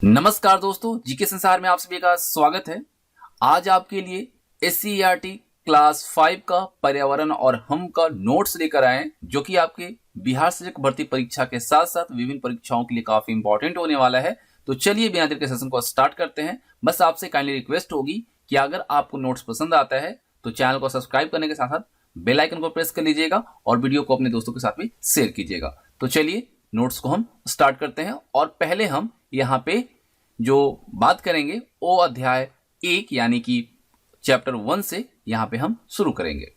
नमस्कार दोस्तों, जीके संसार में आप सभी का स्वागत है। आज आपके लिए एससीईआरटी क्लास 5 का पर्यावरण और हम का नोट्स लेकर आए हैं, जो कि आपके बिहार सहायक भर्ती परीक्षा के साथ साथ विभिन्न परीक्षाओं के लिए काफी इंपॉर्टेंट होने वाला है। तो चलिए बिना देर के सेशन को स्टार्ट करते हैं। बस आपसे काइंडली रिक्वेस्ट होगी कि अगर आपको नोट्स पसंद आता है तो चैनल को सब्सक्राइब करने के साथ साथ बेल आइकन को प्रेस कर लीजिएगा और वीडियो को अपने दोस्तों के साथ भी शेयर कीजिएगा। तो चलिए नोट्स को हम स्टार्ट करते हैं और पहले हम यहाँ पे जो बात करेंगे वो अध्याय 1 यानी कि चैप्टर 1 से यहाँ पे हम शुरू करेंगे।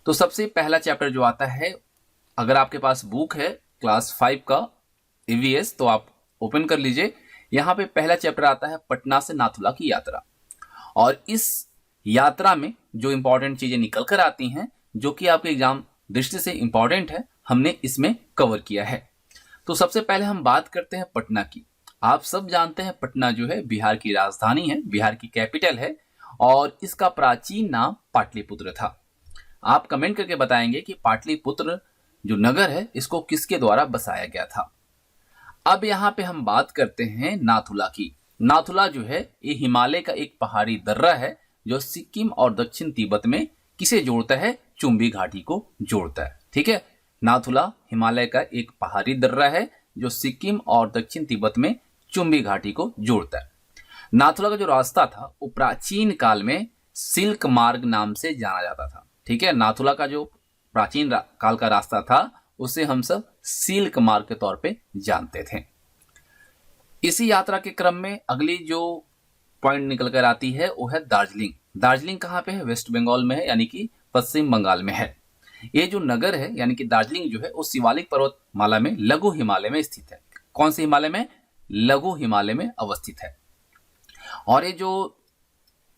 तो सबसे पहला चैप्टर जो आता है, अगर आपके पास बुक है क्लास 5 का ईवीएस तो आप ओपन कर लीजिए। यहाँ पे पहला चैप्टर आता है पटना से नाथुला की यात्रा, और इस यात्रा में जो इंपॉर्टेंट चीजें निकल कर आती हैं, जो कि आपके एग्जाम दृष्टि से इंपॉर्टेंट है, हमने इसमें कवर किया है। तो सबसे पहले हम बात करते हैं पटना की। आप सब जानते हैं पटना जो है बिहार की राजधानी है, बिहार की कैपिटल है, और इसका प्राचीन नाम पाटलिपुत्र था। आप कमेंट करके बताएंगे कि पाटलिपुत्र जो नगर है इसको किसके द्वारा बसाया गया था। अब यहाँ पे हम बात करते हैं नाथुला की। नाथुला जो है ये हिमालय का एक पहाड़ी दर्रा है जो सिक्किम और दक्षिण तिब्बत में किसे जोड़ता है? चुम्बी घाटी को जोड़ता है। ठीक है, नाथुला हिमालय का एक पहाड़ी दर्रा है जो सिक्किम और दक्षिण तिब्बत में चुम्बी घाटी को जोड़ता है। नाथुला का जो रास्ता था वो प्राचीन काल में सिल्क मार्ग नाम से जाना जाता था। ठीक है, नाथुला का जो प्राचीन काल का रास्ता था उसे हम सब सिल्क मार्ग के तौर पे जानते थे। इसी यात्रा के क्रम में अगली जो पॉइंट निकल कर आती है वो है दार्जिलिंग। दार्जिलिंग कहाँ पे है? वेस्ट बंगाल में है, यानी कि पश्चिम बंगाल में है। ये जो नगर है यानी कि दार्जिलिंग जो है वो शिवालिक पर्वतमाला में लघु हिमालय में स्थित है। कौन से हिमालय में? लघु हिमालय में अवस्थित है। और ये जो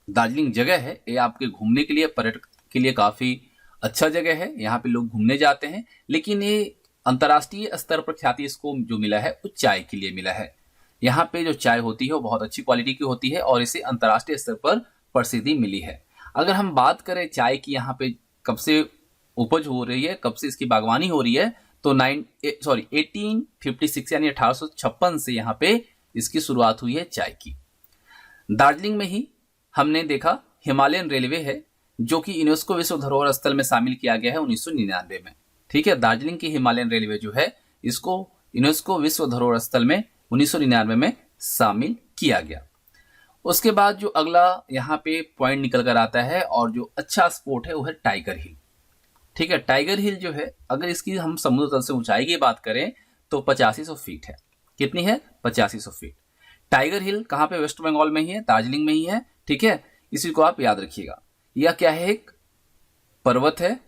दार्जिलिंग जगह है ये आपके घूमने के लिए, पर्यटक के लिए काफी अच्छा जगह है। यहाँ पे लोग घूमने जाते हैं, लेकिन ये अंतर्राष्ट्रीय स्तर पर ख्याति इसको जो मिला है वो चाय के लिए मिला है। यहाँ पे जो चाय होती है वो बहुत अच्छी क्वालिटी की होती है और इसे अंतर्राष्ट्रीय स्तर पर प्रसिद्धि मिली है। अगर हम बात करें चाय की यहाँ पे कब से उपज हो रही है, कब से इसकी बागवानी हो रही है, तो 1856 यानी 1856 से यहाँ पे इसकी शुरुआत हुई है चाय की। दार्जिलिंग में ही हमने देखा हिमालयन रेलवे है जो कि यूनेस्को विश्व धरोहर स्थल में शामिल किया गया है 1999 में। ठीक है, दार्जिलिंग की हिमालयन रेलवे जो है इसको यूनेस्को विश्व धरोहर स्थल में 1999 में शामिल किया गया। उसके बाद जो अगला यहाँ पे पॉइंट निकल कर आता है और जो अच्छा स्पोर्ट है वो है टाइगर हिल। ठीक है, टाइगर हिल जो है अगर इसकी हम समुद्र तल से ऊंचाई की बात करें तो 8500 फीट है। कितनी है? 8500 फीट। टाइगर हिल कहाँ पे? वेस्ट बंगाल में ही है, दार्जिलिंग में ही है। ठीक है, इसी को आप याद रखिएगा। यह क्या है? एक पर्वत है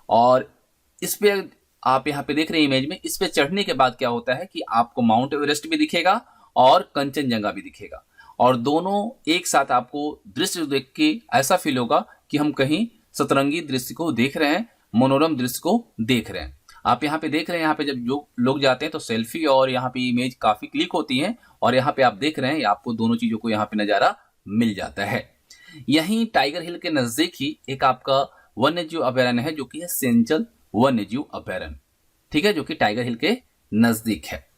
और इस पे आप यहाँ पे देख रहे हैं इमेज में, इस पे चढ़ने के बाद क्या होता है कि आपको माउंट एवरेस्ट भी दिखेगा और कंचनजंगा भी दिखेगा, और दोनों एक साथ आपको दृश्य देख के ऐसा फील होगा कि हम कहीं सतरंगी दृश्य को देख रहे हैं, मनोरम दृश्य को देख रहे हैं। आप यहाँ पे देख रहे हैं, यहाँ पे जब लोग जाते हैं तो सेल्फी और यहाँ पे इमेज काफी क्लिक होती है, और यहाँ पे आप देख रहे हैं आपको दोनों चीजों को यहाँ पे नजारा मिल जाता है। यहीं टाइगर हिल के नजदीक ही एक आपका वन्य जीव अभयारण्य है जो कि है सेंचल वन्य जीव अभयारण्य। ठीक है, जो कि टाइगर हिल के नजदीक है।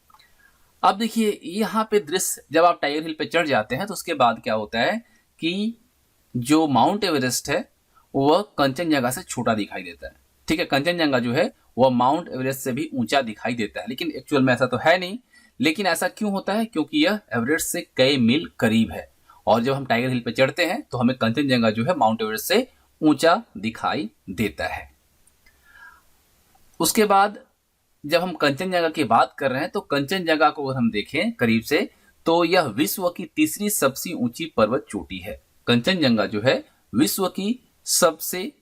अब देखिए यहाँ पे दृश्य, जब आप टाइगर हिल पे चढ़ जाते हैं तो उसके बाद क्या होता है कि जो माउंट एवरेस्ट है वह कंचनजंगा से छोटा दिखाई देता है। ठीक है, कंचनजंगा जो है वह माउंट एवरेस्ट से भी ऊंचा दिखाई देता है, लेकिन एक्चुअल में ऐसा तो है नहीं। लेकिन ऐसा क्यों होता है? क्योंकि यह एवरेस्ट से कई मील करीब है, और जब हम टाइगर हिल पे चढ़ते हैं तो हमें कंचनजंगा जो है माउंट एवरेस्ट से ऊंचा दिखाई देता है। उसके बाद जब हम कंचनजंगा की बात कर रहे हैं तो कंचनजंगा को अगर हम देखें करीब से तो यह विश्व की तीसरी सबसे ऊंची पर्वत चोटी है। कंचनजंगा जो है विश्व की सबसे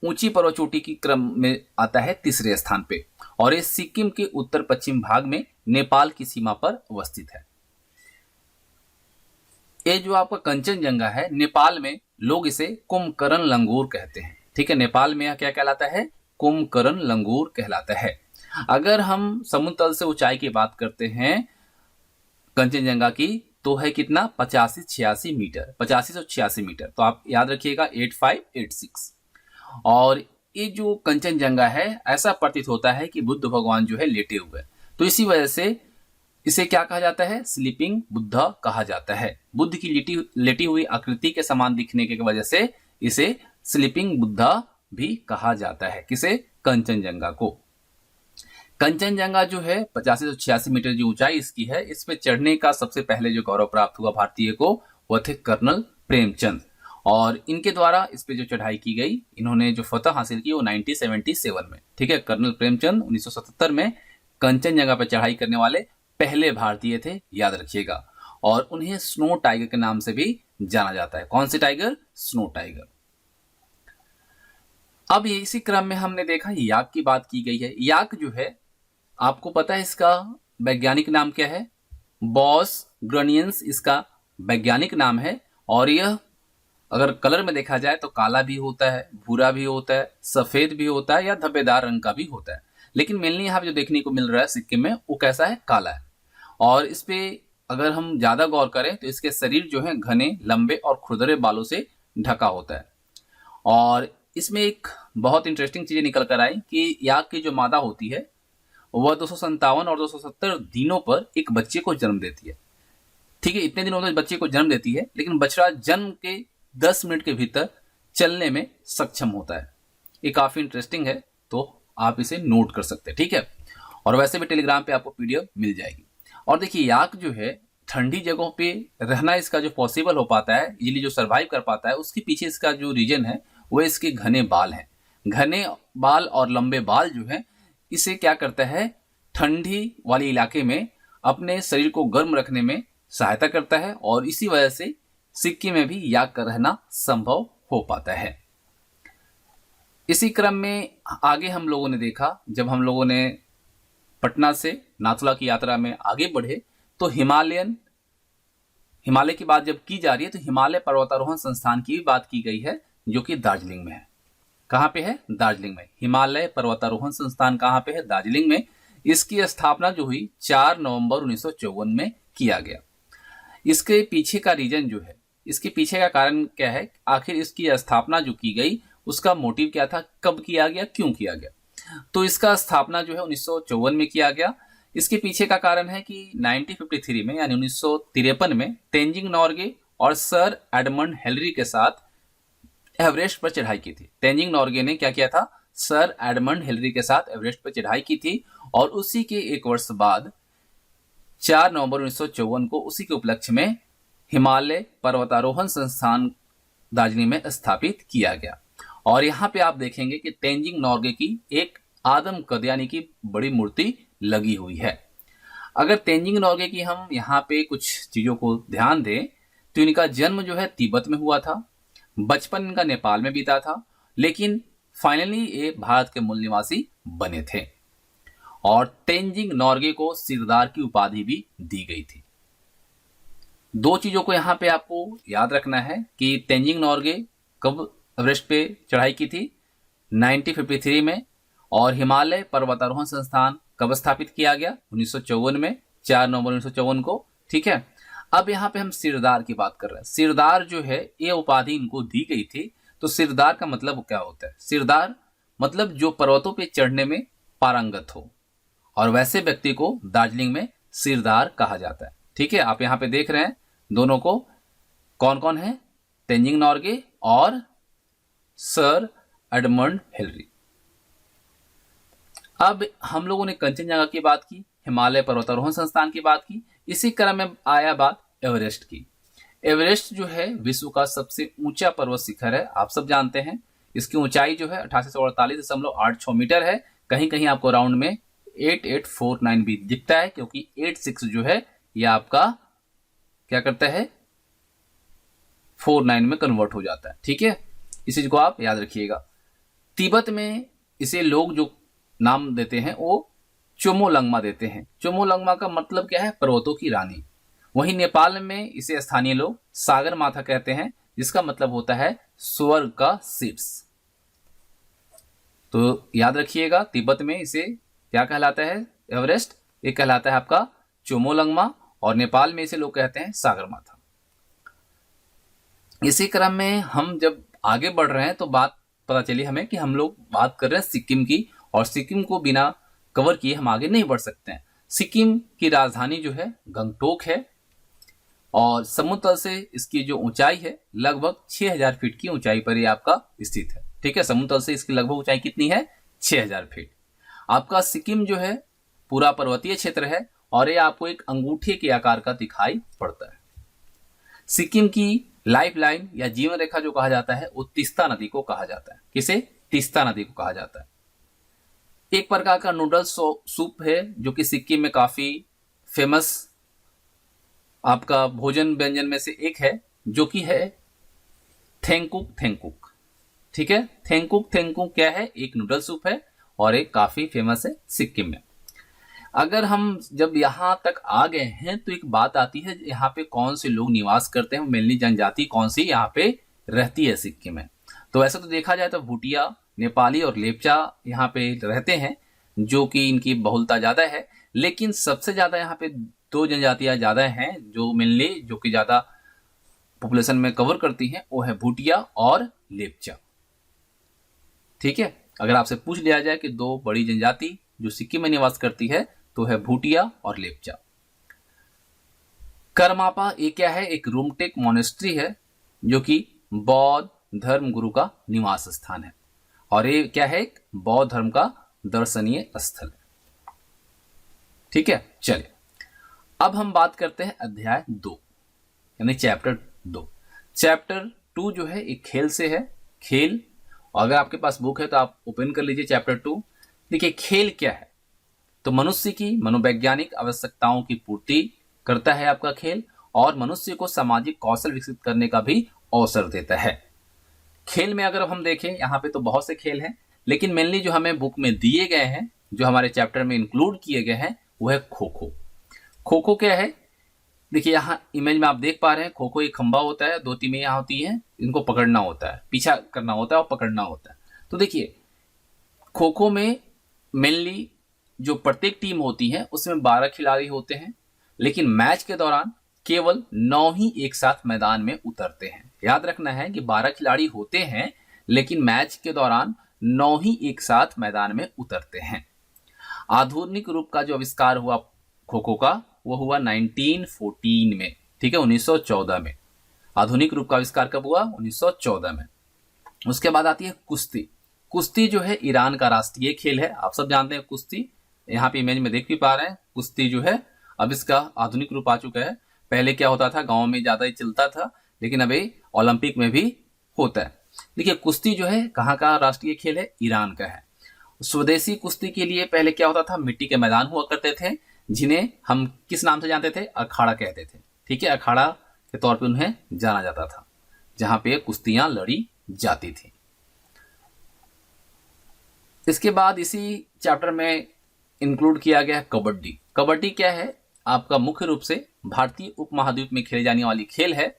ऊंची पर्वत चोटी की क्रम में आता है तीसरे स्थान पे, और ये सिक्किम के उत्तर पश्चिम भाग में नेपाल की सीमा पर अवस्थित है। ये जो आपका कंचनजंगा है, नेपाल में लोग इसे कुंभकर्ण लंगूर कहते हैं। ठीक है, नेपाल में यह क्या कहलाता है? कुंभकर्ण लंगूर कहलाता है। अगर हम समुद्र तल से ऊंचाई की बात करते हैं कंचनजंगा की तो है कितना? 8586 मीटर, 8586 मीटर। तो आप याद रखिएगा 8586। और ये जो कंचनजंगा है ऐसा प्रतीत होता है कि बुद्ध भगवान जो है लेटे हुए, तो इसी वजह से इसे क्या कहा जाता है? स्लीपिंग बुद्धा कहा जाता है। बुद्ध की लेटी हुई आकृति के समान दिखने की वजह से इसे स्लीपिंग बुद्धा भी कहा जाता है। किसे? कंचनजंगा को। कंचनजंगा जो है 8586 मीटर जो ऊंचाई इसकी है, इस पे चढ़ने का सबसे पहले जो गौरव प्राप्त हुआ भारतीय को वह थे कर्नल प्रेमचंद, और इनके द्वारा इस पे जो चढ़ाई की गई, इन्होंने जो फतह हासिल की वो 1977 में। ठीक है, कर्नल प्रेमचंद 1977 में कंचनजंगा पर चढ़ाई करने वाले पहले भारतीय थे, याद रखिएगा। और उन्हें स्नो टाइगर के नाम से भी जाना जाता है। कौन सी टाइगर? Snow tiger. अब इसी क्रम में हमने देखा याक की बात की गई है। याक जो है, आपको पता है इसका वैज्ञानिक नाम क्या है? बॉस ग्रेनियंस इसका वैज्ञानिक नाम है। और यह अगर कलर में देखा जाए तो काला भी होता है, भूरा भी होता है, सफेद भी होता है या धब्बेदार रंग का भी होता है। लेकिन मेनली यहाँ जो देखने को मिल रहा है सिक्किम में वो कैसा है? काला है। और इस पे अगर हम ज्यादा गौर करें तो इसके शरीर जो है घने, लंबे और खुरदरे बालों से ढका होता है। और इसमें एक बहुत इंटरेस्टिंग चीज निकल कर आई कि याक की जो मादा होती है वह 257 और 270 दिनों पर एक बच्चे को जन्म देती है। ठीक है, इतने दिनों तक बच्चे को जन्म देती है, लेकिन बछड़ा जन्म के 10 मिनट के भीतर चलने में सक्षम होता है। ये काफी इंटरेस्टिंग है, तो आप इसे नोट कर सकते हैं। ठीक है, और वैसे भी टेलीग्राम पे आपको पीडीएफ मिल जाएगी। और देखिए याक जो है ठंडी जगहों पे रहना इसका जो पॉसिबल हो पाता है, इजीली जो सर्वाइव कर पाता है, उसके पीछे इसका जो रीजन है वो इसके घने बाल हैं। घने बाल और लंबे बाल जो है इसे क्या करता है? ठंडी वाले इलाके में अपने शरीर को गर्म रखने में सहायता करता है, और इसी वजह से सिक्किम में भी याक का रहना संभव हो पाता है। इसी क्रम में आगे हम लोगों ने देखा, जब हम लोगों ने पटना से नाथुला की यात्रा में आगे बढ़े तो हिमालय की बात जब की जा रही है तो हिमालय पर्वतारोहण संस्थान की भी बात की गई है, जो कि दार्जिलिंग में है। कहां पे है? दार्जिलिंग में। हिमालय पर्वतारोहण संस्थान कहां पे है? दार्जिलिंग में। इसकी स्थापना जो हुई 4 नवंबर 1954 में किया गया। इसके पीछे का रीजन जो है, इसके पीछे का कारण क्या है, आखिर इसकी स्थापना जो की गई उसका मोटिव क्या था, कब किया गया, क्यों किया गया? तो इसका स्थापना जो है 1954 में किया गया। इसके पीछे का कारण है कि 1953 में यानी 1953 में तेंजिंग नॉर्गे और सर एडमंड हिलरी के साथ एवरेस्ट पर चढ़ाई की थी। तेंजिंग नॉर्गे ने क्या किया था? सर एडमंड हिलरी के साथ एवरेस्ट पर चढ़ाई की थी, और उसी के एक वर्ष बाद 4 नवंबर 1954 को उसी के उपलक्ष्य में हिमालय पर्वतारोहण संस्थान दार्जिलिंग में स्थापित किया गया। और यहाँ पे आप देखेंगे कि तेंजिंग नॉर्गे की एक आदम कद यानी कि बड़ी मूर्ति लगी हुई है। अगर तेंजिंग नॉर्गे की हम यहाँ पे कुछ चीजों को ध्यान दें तो इनका जन्म जो है तिब्बत में हुआ था, बचपन इनका नेपाल में बीता था, लेकिन फाइनली ये भारत के मूल निवासी बने थे। और तेंजिंग नॉर्गे को सिरदार की उपाधि भी दी गई थी। दो चीजों को यहाँ पे आपको याद रखना है कि तेंजिंग नॉर्गे कब एवरेस्ट पे चढ़ाई की थी? 1953 में। और हिमालय पर्वतारोहण संस्थान कब स्थापित किया गया? 1954 में, 4 नवंबर 1954 को। ठीक है, अब यहाँ पे हम सिरदार की बात कर रहे हैं। सिरदार जो है ये उपाधि इनको दी गई थी। तो सिरदार का मतलब क्या होता है? सिरदार मतलब जो पर्वतों पे चढ़ने में पारंगत हो, और वैसे व्यक्ति को दार्जिलिंग में सिरदार कहा जाता है। ठीक है, आप यहाँ पे देख रहे हैं दोनों को, कौन कौन है? तेंजिंग नॉर्गे और सर एडमंड हिलरी। अब हम लोगों ने कंचनजंगा की बात की, हिमालय पर्वतारोहण संस्थान की बात की, इसी क्रम में आया बात एवरेस्ट की। एवरेस्ट जो है विश्व का सबसे ऊंचा पर्वत शिखर है, आप सब जानते हैं। इसकी ऊंचाई जो है 8848.86 मीटर है। कहीं कहीं आपको राउंड में 8849 भी दिखता है, क्योंकि 86 जो है यह आपका क्या करता है? 49 में कन्वर्ट हो जाता है। ठीक है, इस चीज को आप याद रखिएगा। तिब्बत में इसे लोग जो नाम देते हैं वो चोमोलंगमा देते हैं। चोमोलंगमा का मतलब क्या है? पर्वतों की रानी। वहीं नेपाल में इसे स्थानीय लोग सागर माथा कहते हैं, जिसका मतलब होता है स्वर्ग का शीर्ष। तो याद रखिएगा, तिब्बत में इसे क्या कहलाता है? एवरेस्ट। ये कहलाता है आपका चोमोलंगमा, और नेपाल में इसे लोग कहते हैं सागर माथा। इसी क्रम में हम जब आगे बढ़ रहे हैं तो बात पता चली हमें कि हम लोग बात कर रहे हैं सिक्किम की, और सिक्किम को बिना कवर किए हम आगे नहीं बढ़ सकते हैं। सिक्किम की राजधानी जो है गंगटोक है और समुद्र तल से इसकी जो ऊंचाई है लगभग 6000 फीट की ऊंचाई पर ये आपका स्थित है। ठीक है, समुद्र तल से इसकी लगभग ऊंचाई कितनी है? 6000 फीट। आपका सिक्किम जो है पूरा पर्वतीय क्षेत्र है और ये आपको एक अंगूठे के आकार का दिखाई पड़ता है। सिक्किम की लाइफ लाइन या जीवन रेखा जो कहा जाता है वो तीस्ता नदी को कहा जाता है। किसे? तीस्ता नदी को कहा जाता है। एक प्रकार का नूडल्स सूप है जो कि सिक्किम में काफी फेमस आपका भोजन व्यंजन में से एक है, जो कि है थेंकुक थेंकुक। ठीक है, थेंकुक थेंकुक क्या है? एक नूडल सूप है और एक काफी फेमस है सिक्किम में। अगर हम जब यहाँ तक आ गए हैं तो एक बात आती है, यहाँ पे कौन से लोग निवास करते हैं, मेनली जनजाति कौन सी यहाँ पे रहती है सिक्किम में। तो वैसे तो देखा जाए तो भूटिया, नेपाली और लेपचा यहाँ पे रहते हैं, जो कि इनकी बहुलता ज्यादा है। लेकिन सबसे ज्यादा यहाँ पे दो जनजातियां ज्यादा हैं जो मेनली जो कि ज्यादा पॉपुलेशन में कवर करती हैं, वो है भूटिया और लेपचा। ठीक है, अगर आपसे पूछ लिया जाए कि दो बड़ी जनजाति जो सिक्किम में निवास करती है तो है भूटिया और लेपचा। करमापा ये क्या है? एक रूमटेक मोनेस्ट्री है जो कि बौद्ध धर्म गुरु का निवास स्थान है और ये क्या है? एक बौद्ध धर्म का दर्शनीय स्थल है। ठीक है, चलिए अब हम बात करते हैं अध्याय 2 यानी चैप्टर 2। चैप्टर 2 जो है एक खेल से है। खेल, अगर आपके पास बुक है तो आप ओपन कर लीजिए चैप्टर 2। देखिए खेल क्या है, तो मनुष्य की मनोवैज्ञानिक आवश्यकताओं की पूर्ति करता है आपका खेल और मनुष्य को सामाजिक कौशल विकसित करने का भी अवसर देता है। खेल में अगर हम देखें यहाँ पे तो बहुत से खेल हैं, लेकिन मेनली जो हमें बुक में दिए गए हैं, जो हमारे चैप्टर में इंक्लूड किए गए हैं, वो है खो खो। खो खो क्या है? देखिए यहाँ इमेज में आप देख पा रहे हैं, खो खो एक खंबा होता है, 2 टीमें यहाँ होती हैं, इनको पकड़ना होता है, पीछा करना होता है और पकड़ना होता है। तो देखिए खो खो में मेनली जो प्रत्येक टीम होती है उसमें 12 खिलाड़ी होते हैं, लेकिन मैच के दौरान केवल 9 ही एक साथ मैदान में उतरते हैं। याद रखना है कि 12 खिलाड़ी होते हैं लेकिन मैच के दौरान 9 ही एक साथ मैदान में उतरते हैं। आधुनिक रूप का जो आविष्कार हुआ खो खो का वो हुआ 1914 में। ठीक है, 1914 में। आधुनिक रूप का आविष्कार कब हुआ? 1914 में। उसके बाद आती है कुश्ती। कुश्ती जो है ईरान का राष्ट्रीय खेल है, आप सब जानते हैं कुश्ती। यहाँ पे इमेज में देख भी पा रहे हैं, कुश्ती जो है अब इसका आधुनिक रूप आ चुका है। पहले क्या होता था, गांव में ज्यादा ही चलता था, लेकिन अभी ओलंपिक में भी होता है। देखिए कुश्ती जो है कहाँ का राष्ट्रीय खेल है? ईरान का है। स्वदेशी कुश्ती के लिए पहले क्या होता था, मिट्टी के मैदान हुआ करते थे, जिन्हें हम किस नाम से जानते थे? अखाड़ा कहते थे। ठीक है, अखाड़ा के तौर पे उन्हें जाना जाता था, जहां पे कुश्तियां लड़ी जाती थी। इसके बाद इसी चैप्टर में इंक्लूड किया गया है कबड्डी। कबड्डी क्या है? आपका मुख्य रूप से भारतीय उपमहाद्वीप में खेले जाने वाली खेल है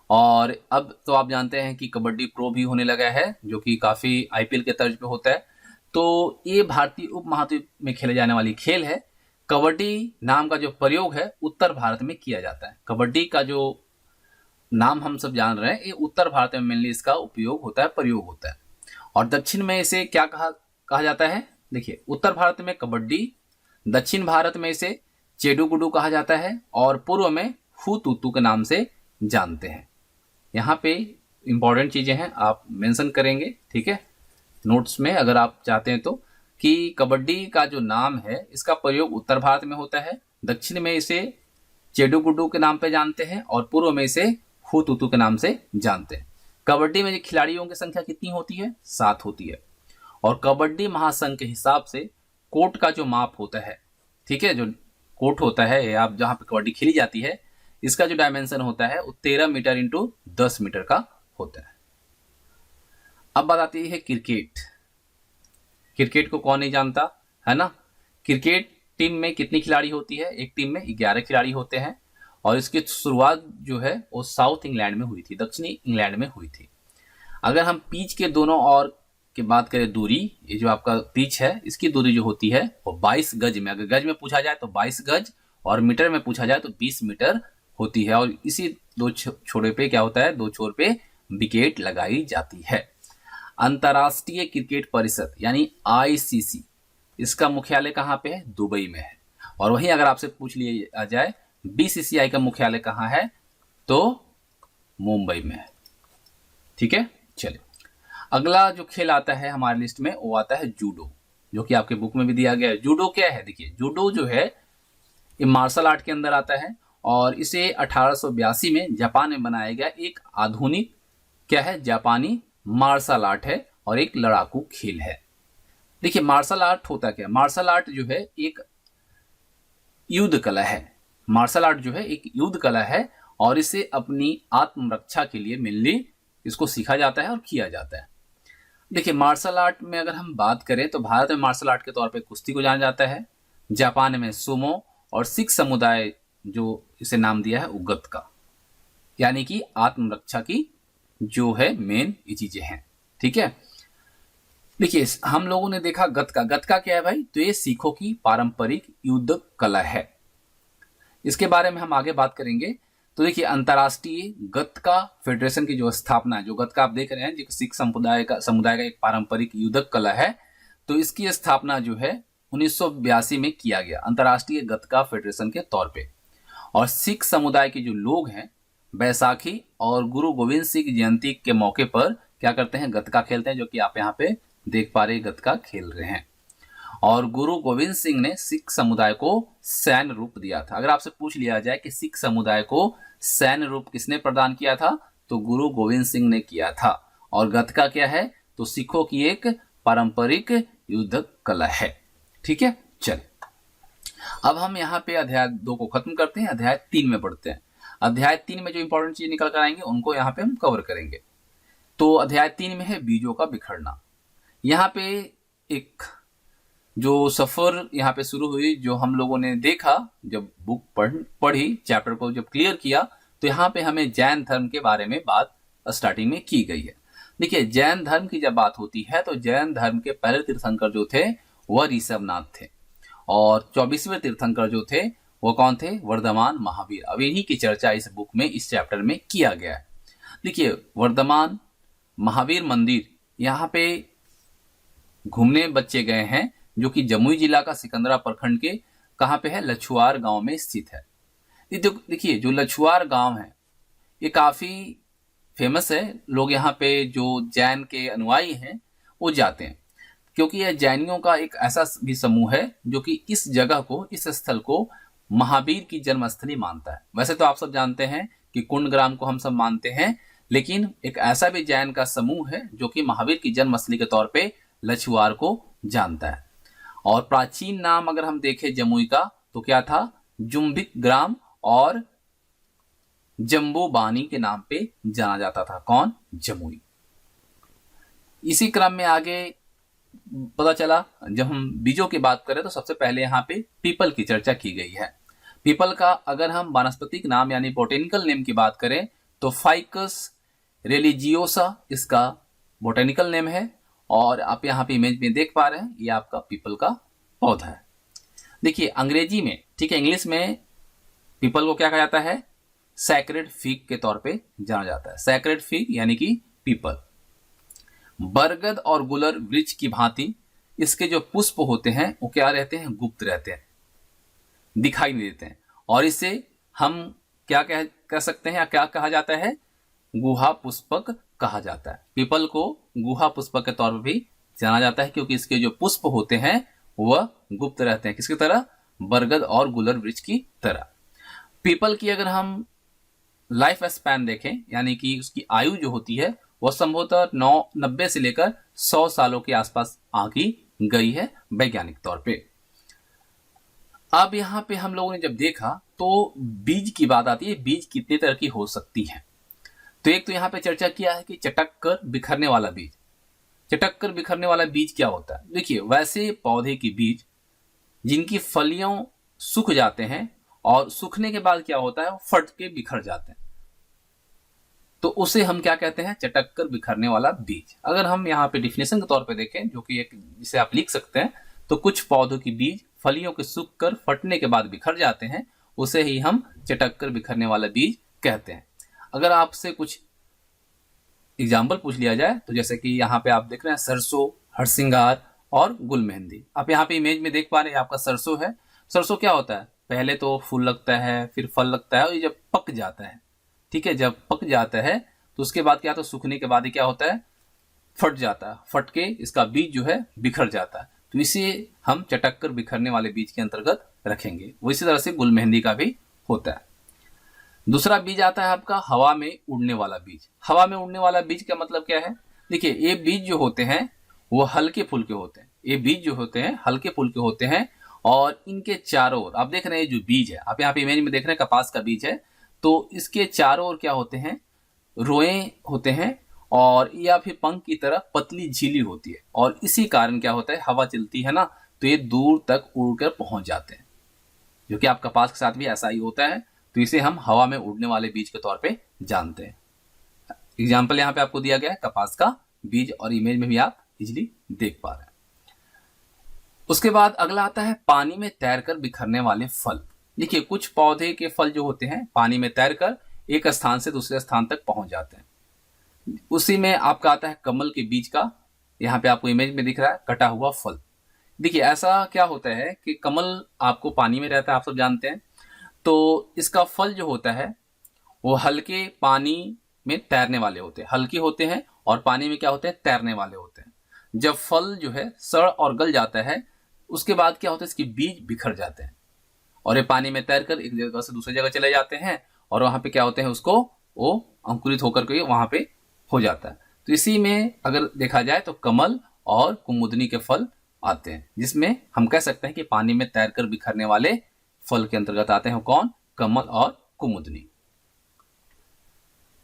और अब तो आप जानते हैं कि कबड्डी प्रो भी होने लगा है, जो कि काफी आईपीएल के तर्ज पे होता है। तो ये भारतीय उपमहाद्वीप में खेले जाने वाली खेल है। कबड्डी नाम का जो प्रयोग है उत्तर भारत में किया जाता है। कबड्डी का जो नाम हम सब जान रहे हैं, ये उत्तर भारत में मेनली इसका उपयोग होता है, प्रयोग होता है। और दक्षिण में इसे क्या कहा जाता है? देखिए उत्तर भारत में कबड्डी, दक्षिण भारत में इसे चेडू गुडू कहा जाता है और पूर्व में हु तुतु के नाम से जानते हैं। यहाँ पे इंपॉर्टेंट चीजें हैं, आप मेंशन करेंगे। ठीक है, नोट्स में अगर आप चाहते हैं तो, कि कबड्डी का जो नाम है इसका प्रयोग उत्तर भारत में होता है, दक्षिण में इसे चेडू गुडू के नाम पे जानते हैं और पूर्व में इसे हु तुतु के नाम से जानते हैं। कबड्डी में खिलाड़ियों की संख्या कितनी होती है? 7 होती है। और कबड्डी महासंघ के हिसाब से कोर्ट का जो माप होता है, ठीक है, जो कोर्ट होता है आप जहां पे कबड्डी खेली जाती है, इसका जो डायमेंशन होता है वो 13 मीटर इंटू 10 मीटर का होता है। अब बात आती है क्रिकेट। क्रिकेट को कौन नहीं जानता, है ना। क्रिकेट टीम में कितनी खिलाड़ी होती है? एक टीम में 11 खिलाड़ी होते हैं और इसकी शुरुआत जो है वो साउथ इंग्लैंड में हुई थी, दक्षिणी इंग्लैंड में हुई थी। अगर हम पिच के दोनों ओर की बात करें दूरी, ये जो आपका पिच है इसकी दूरी जो होती है वो 22 गज में, अगर गज में पूछा जाए तो 22 गज और मीटर में पूछा जाए तो 20 मीटर होती है। और इसी दो छोरे पे क्या होता है, दो छोर पे विकेट लगाई जाती है। अंतर्राष्ट्रीय क्रिकेट परिषद यानी आईसीसी, इसका मुख्यालय कहाँ पे है? दुबई में है। और वहीं अगर आपसे पूछ लिया जाए बीसीसीआई का मुख्यालय कहाँ है, तो मुंबई में है। ठीक है, चलिए अगला जो खेल आता है हमारे लिस्ट में वो आता है जूडो, जो कि आपके बुक में भी दिया गया है। जूडो क्या है? देखिए जूडो जो है ये मार्शल आर्ट के अंदर आता है और इसे 1882 में जापान में बनाया गया एक आधुनिक क्या है, जापानी मार्शल आर्ट है और एक लड़ाकू खेल है। देखिए मार्शल आर्ट होता क्या है? मार्शल आर्ट जो है एक युद्ध कला है। मार्शल आर्ट जो है एक युद्ध कला है और इसे अपनी आत्मरक्षा के लिए मेनली इसको सीखा जाता है और किया जाता है। देखिए मार्शल आर्ट में अगर हम बात करें तो भारत में मार्शल आर्ट के तौर पे कुश्ती को जाना जाता है, जापान में सुमो और सिख समुदाय जो इसे नाम दिया है वो गत्का, यानी कि आत्मरक्षा की जो है मेन ये चीजें हैं। ठीक है, देखिए हम लोगों ने देखा गत्का। गत्का क्या है भाई? तो ये सिखों की पारंपरिक युद्ध कला है। इसके बारे में हम आगे बात करेंगे। तो देखिए अंतर्राष्ट्रीय गत्का फेडरेशन की जो स्थापना है, जो गत्का आप देख रहे हैं जो सिख समुदाय का एक पारंपरिक युद्धक कला है, तो इसकी स्थापना जो है 1982 में किया गया अंतर्राष्ट्रीय गत्का फेडरेशन के तौर पे। और सिख समुदाय के जो लोग हैं बैसाखी और गुरु गोविंद सिंह जयंती के मौके पर क्या करते हैं? गत्का खेलते हैं, जो कि आप यहाँ पे देख पा रहे गत्का खेल रहे हैं। और गुरु गोविंद सिंह ने सिख समुदाय को सैन्य रूप दिया था। अगर आपसे पूछ लिया जाए कि सिख समुदाय को सैन्य रूप किसने प्रदान किया था, तो गुरु गोविंद सिंह ने किया था। और गत्का क्या है? तो सिखों की एक पारंपरिक युद्ध कला है। ठीक है, चल अब हम यहाँ पे अध्याय 2 को खत्म करते हैं, अध्याय 3 में पढ़ते हैं। अध्याय 3 में जो इंपॉर्टेंट चीज निकल कर आएंगे उनको यहाँ पे हम कवर करेंगे। तो अध्याय 3 में है बीजों का बिखरना। यहाँ पे एक जो सफर यहाँ पे शुरू हुई, जो हम लोगों ने देखा जब बुक पढ़ी चैप्टर को जब क्लियर किया, तो यहाँ पे हमें जैन धर्म के बारे में बात स्टार्टिंग में की गई है। देखिए जैन धर्म की जब बात होती है तो जैन धर्म के पहले तीर्थंकर जो थे वह ऋषभनाथ थे और 24वें तीर्थंकर जो थे वो कौन थे? वर्धमान महावीर। अब इन्हीं की चर्चा इस बुक में इस चैप्टर में किया गया है। देखिए वर्धमान महावीर मंदिर यहाँ पे घूमने बच्चे गए हैं, जो कि जमुई जिला का सिकंदरा प्रखंड के कहाँ पे है? लछुआर गांव में स्थित है। देखिए जो लछुआर गांव है ये काफी फेमस है। लोग यहाँ पे जो जैन के अनुयायी हैं वो जाते हैं, क्योंकि यह जैनियों का एक ऐसा भी समूह है जो कि इस जगह को, इस स्थल को महावीर की जन्मस्थली मानता है। वैसे तो आप सब जानते हैं कि कुंडग्राम को हम सब मानते हैं, लेकिन एक ऐसा भी जैन का समूह है जो कि महावीर की जन्मस्थली के तौर पे लछुआर को जानता है। और प्राचीन नाम अगर हम देखें जमुई का तो क्या था? जुम्बिक ग्राम और जम्बोबानी के नाम पे जाना जाता था। कौन? जमुई। इसी क्रम में आगे पता चला जब हम बीजों की बात करें तो सबसे पहले यहाँ पे पीपल की चर्चा की गई है। पीपल का अगर हम वानस्पतिक नाम यानी बोटेनिकल नेम की बात करें तो फाइकस रिलीजियोसा इसका बोटेनिकल नेम है और आप यहाँ पे इमेज में देख पा रहे हैं ये आपका पीपल का पौधा है। देखिए अंग्रेजी में, ठीक है, इंग्लिश में पीपल को क्या कहा जाता है? सैक्रेड फिग के तौर पे जाना जाता है। सैक्रेड फिग यानी कि पीपल। बरगद और गुलर वृक्ष की भांति इसके जो पुष्प होते हैं वो क्या रहते हैं? गुप्त रहते हैं, दिखाई नहीं देते हैं और इसे हम क्या कह सकते हैं या क्या कहा जाता है? गुहा पुष्पक कहा जाता है। पीपल को गुहा पुष्पक के तौर पर भी जाना जाता है क्योंकि इसके जो पुष्प होते हैं वह गुप्त रहते हैं। किसकी तरह? बरगद और गुलर वृक्ष की तरह। पीपल की अगर हम लाइफ स्पैन देखें यानी कि उसकी आयु जो होती है वह संभवतः 90 से लेकर 100 सालों के आसपास आकी गई है वैज्ञानिक तौर पे। अब यहाँ पे हम लोगों ने जब देखा तो बीज की बात आती है, बीज कितने तरह की हो सकती है। तो एक तो यहाँ पे चर्चा किया है कि चटक कर बिखरने वाला बीज। चटक कर बिखरने वाला बीज क्या होता है? देखिए वैसे पौधे की बीज जिनकी फलियों सूख जाते हैं और सूखने के बाद क्या होता है? वो फट के बिखर जाते हैं, तो उसे हम क्या कहते हैं? चटक कर बिखरने वाला बीज। अगर हम यहाँ पे डिफिनेशन के तौर पे देखें, जो कि एक जिसे आप लिख सकते हैं, तो कुछ पौधों की बीज फलियों के सूख कर फटने के बाद बिखर जाते हैं, उसे ही हम चटक कर बिखरने वाला बीज कहते हैं। अगर आपसे कुछ एग्जाम्पल पूछ लिया जाए तो जैसे कि यहाँ पे आप देख रहे हैं सरसों, हरसिंगार और गुल मेहंदी। आप यहाँ पे इमेज में देख पा रहे हैं आपका सरसों है, सरसों क्या होता है, पहले तो फूल लगता है, फिर फल लगता है, और ये जब पक जाता है, ठीक है, जब पक जाता है तो उसके बाद क्या होता है, सूखने के बाद क्या होता है, फट जाता है, फट के इसका बीज जो है बिखर जाता है। तो इसे हम चटक कर बिखरने वाले बीज के अंतर्गत रखेंगे। वो इसी तरह से गुल मेहंदी का भी होता है। दूसरा बीज आता है आपका हवा में उड़ने वाला बीज। हवा में उड़ने वाला बीज का मतलब क्या है, देखिए ये बीज जो होते हैं वो हल्के फुल्के होते हैं। ये बीज जो होते हैं हल्के फुल्के होते हैं, और इनके चारों ओर आप देख रहे हैं जो बीज है, आप यहाँ पे इमेज में देख रहे हैं कपास का बीज है, तो इसके चारों ओर क्या होते हैं, रोए होते हैं, और या फिर पंख की तरह पतली झिल्ली होती है। और इसी कारण क्या होता है, हवा चलती है ना, तो ये दूर तक उड़कर पहुंच जाते हैं, जो कि आप कपास के साथ भी ऐसा ही होता है। तो इसे हम हवा में उड़ने वाले बीज के तौर पे जानते हैं। एग्जाम्पल यहाँ पे आपको दिया गया है कपास का बीज, और इमेज में भी आप इजिली देख पा रहे हैं। उसके बाद अगला आता है पानी में तैरकर बिखरने वाले फल। देखिए कुछ पौधे के फल जो होते हैं पानी में तैरकर एक स्थान से दूसरे स्थान तक पहुंच जाते हैं। उसी में आपका आता है कमल के बीज का, यहाँ पे आपको इमेज में दिख रहा है कटा हुआ फल। देखिए ऐसा क्या होता है कि कमल आपको पानी में रहता है, आप सब जानते हैं, तो इसका फल जो होता है वो हल्के पानी में तैरने वाले होते हैं, हल्के होते हैं और पानी में क्या होते हैं, तैरने वाले होते हैं। जब फल जो है सड़ और गल जाता है उसके बाद क्या होता है, इसके बीज बिखर जाते हैं और ये पानी में तैरकर एक जगह से दूसरी जगह चले जाते हैं, और वहां पे क्या होते हैं, उसको वो अंकुरित होकर के वहां पे हो जाता है। तो इसी में अगर देखा जाए तो कमल और कुमुदनी के फल आते हैं, जिसमें हम कह सकते हैं कि पानी में तैरकर बिखरने वाले फल के अंतर्गत आते हैं कौन, कमल और कुमुदनी।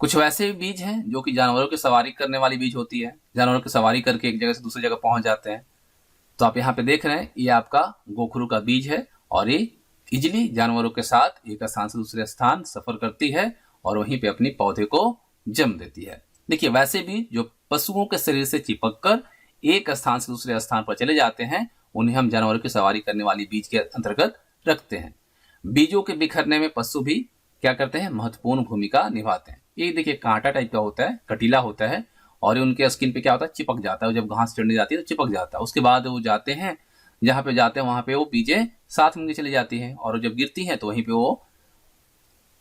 कुछ वैसे बीज हैं जो कि जानवरों की सवारी करने वाली बीज होती है, जानवरों की सवारी करके एक जगह से दूसरी जगह पहुंच जाते हैं। तो आप यहाँ पे देख रहे हैं ये आपका गोखरू का बीज है, और ये इजिली जानवरों के साथ एक स्थान से दूसरे स्थान सफर करती है और वहीं पे अपनी पौधे को जन्म देती है। देखिए वैसे बीज जो पशुओं के शरीर से चिपक कर एक स्थान से दूसरे स्थान पर चले जाते हैं, उन्हें हम जानवरों की सवारी करने वाली बीज के अंतर्गत रखते हैं। बीजों के बिखरने में पशु भी क्या करते हैं, महत्वपूर्ण भूमिका निभाते हैं। ये देखिए कांटा टाइप का होता है, कटीला होता है, और उनके स्किन पे क्या होता है, चिपक जाता है। जब घास चढ़ने जाती है तो चिपक जाता है। उसके बाद वो जाते हैं, जहां पे जाते हैं वहां पे वो बीजें साथ में चली जाती हैं, और जब गिरती हैं तो वहीं पे वो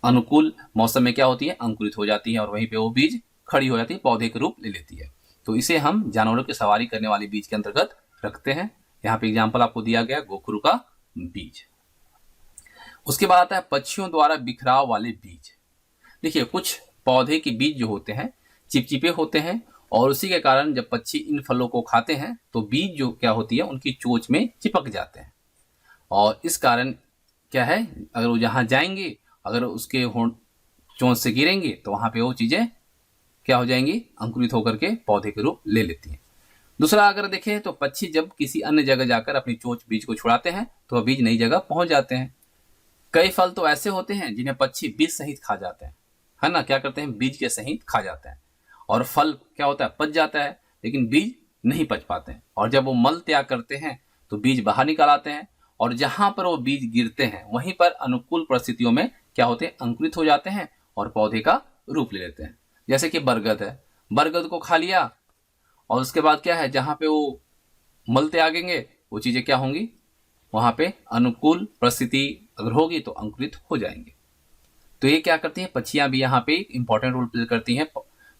अनुकूल मौसम में क्या होती है, अंकुरित हो जाती है, और वहीं पे वो बीज खड़ी हो जाती है, पौधे के रूप ले लेती है। तो इसे हम जानवरों की सवारी करने वाली बीज के अंतर्गत रखते हैं। यहाँ पे एग्जाम्पल आपको दिया गया गोखरू का बीज। उसके बाद आता है पक्षियों द्वारा बिखराव वाले बीज। देखिए कुछ पौधे के बीज जो होते हैं चिपचिपे होते हैं, और उसी के कारण जब पक्षी इन फलों को खाते हैं तो बीज जो क्या होती है उनकी चोंच में चिपक जाते हैं, और इस कारण क्या है, अगर वो जहां जाएंगे अगर उसके चोंच से गिरेंगे तो वहां पे वो चीजें क्या हो जाएंगी, अंकुरित होकर के पौधे के रूप ले लेती हैं। दूसरा अगर देखें तो पक्षी जब किसी अन्य जगह जाकर अपनी चोंच बीज को छुड़ाते हैं तो वह बीज नई जगह पहुंच जाते हैं। कई फल तो ऐसे होते हैं जिन्हें पक्षी बीज सहित खा जाते हैं, है ना, क्या करते हैं, बीज के सहित खा जाते हैं, और फल क्या होता है, पच जाता है, लेकिन बीज नहीं पच पाते हैं। और जब वो मल त्याग करते हैं तो बीज बाहर निकाल आते हैं, और जहां पर वो बीज गिरते हैं वहीं पर अनुकूल परिस्थितियों में क्या होते हैं, अंकुरित हो जाते हैं और पौधे का रूप ले लेते हैं। जैसे कि बरगद है, बरगद को खा लिया और उसके बाद क्या है, जहां पे वो मल त्यागेंगे वो चीजें क्या होंगी, वहां पे अनुकूल परिस्थिति अगर होगी तो अंकुरित हो जाएंगे। तो ये क्या करती हैं, पक्षियां भी यहाँ पे एक इंपॉर्टेंट रोल प्ले करती हैं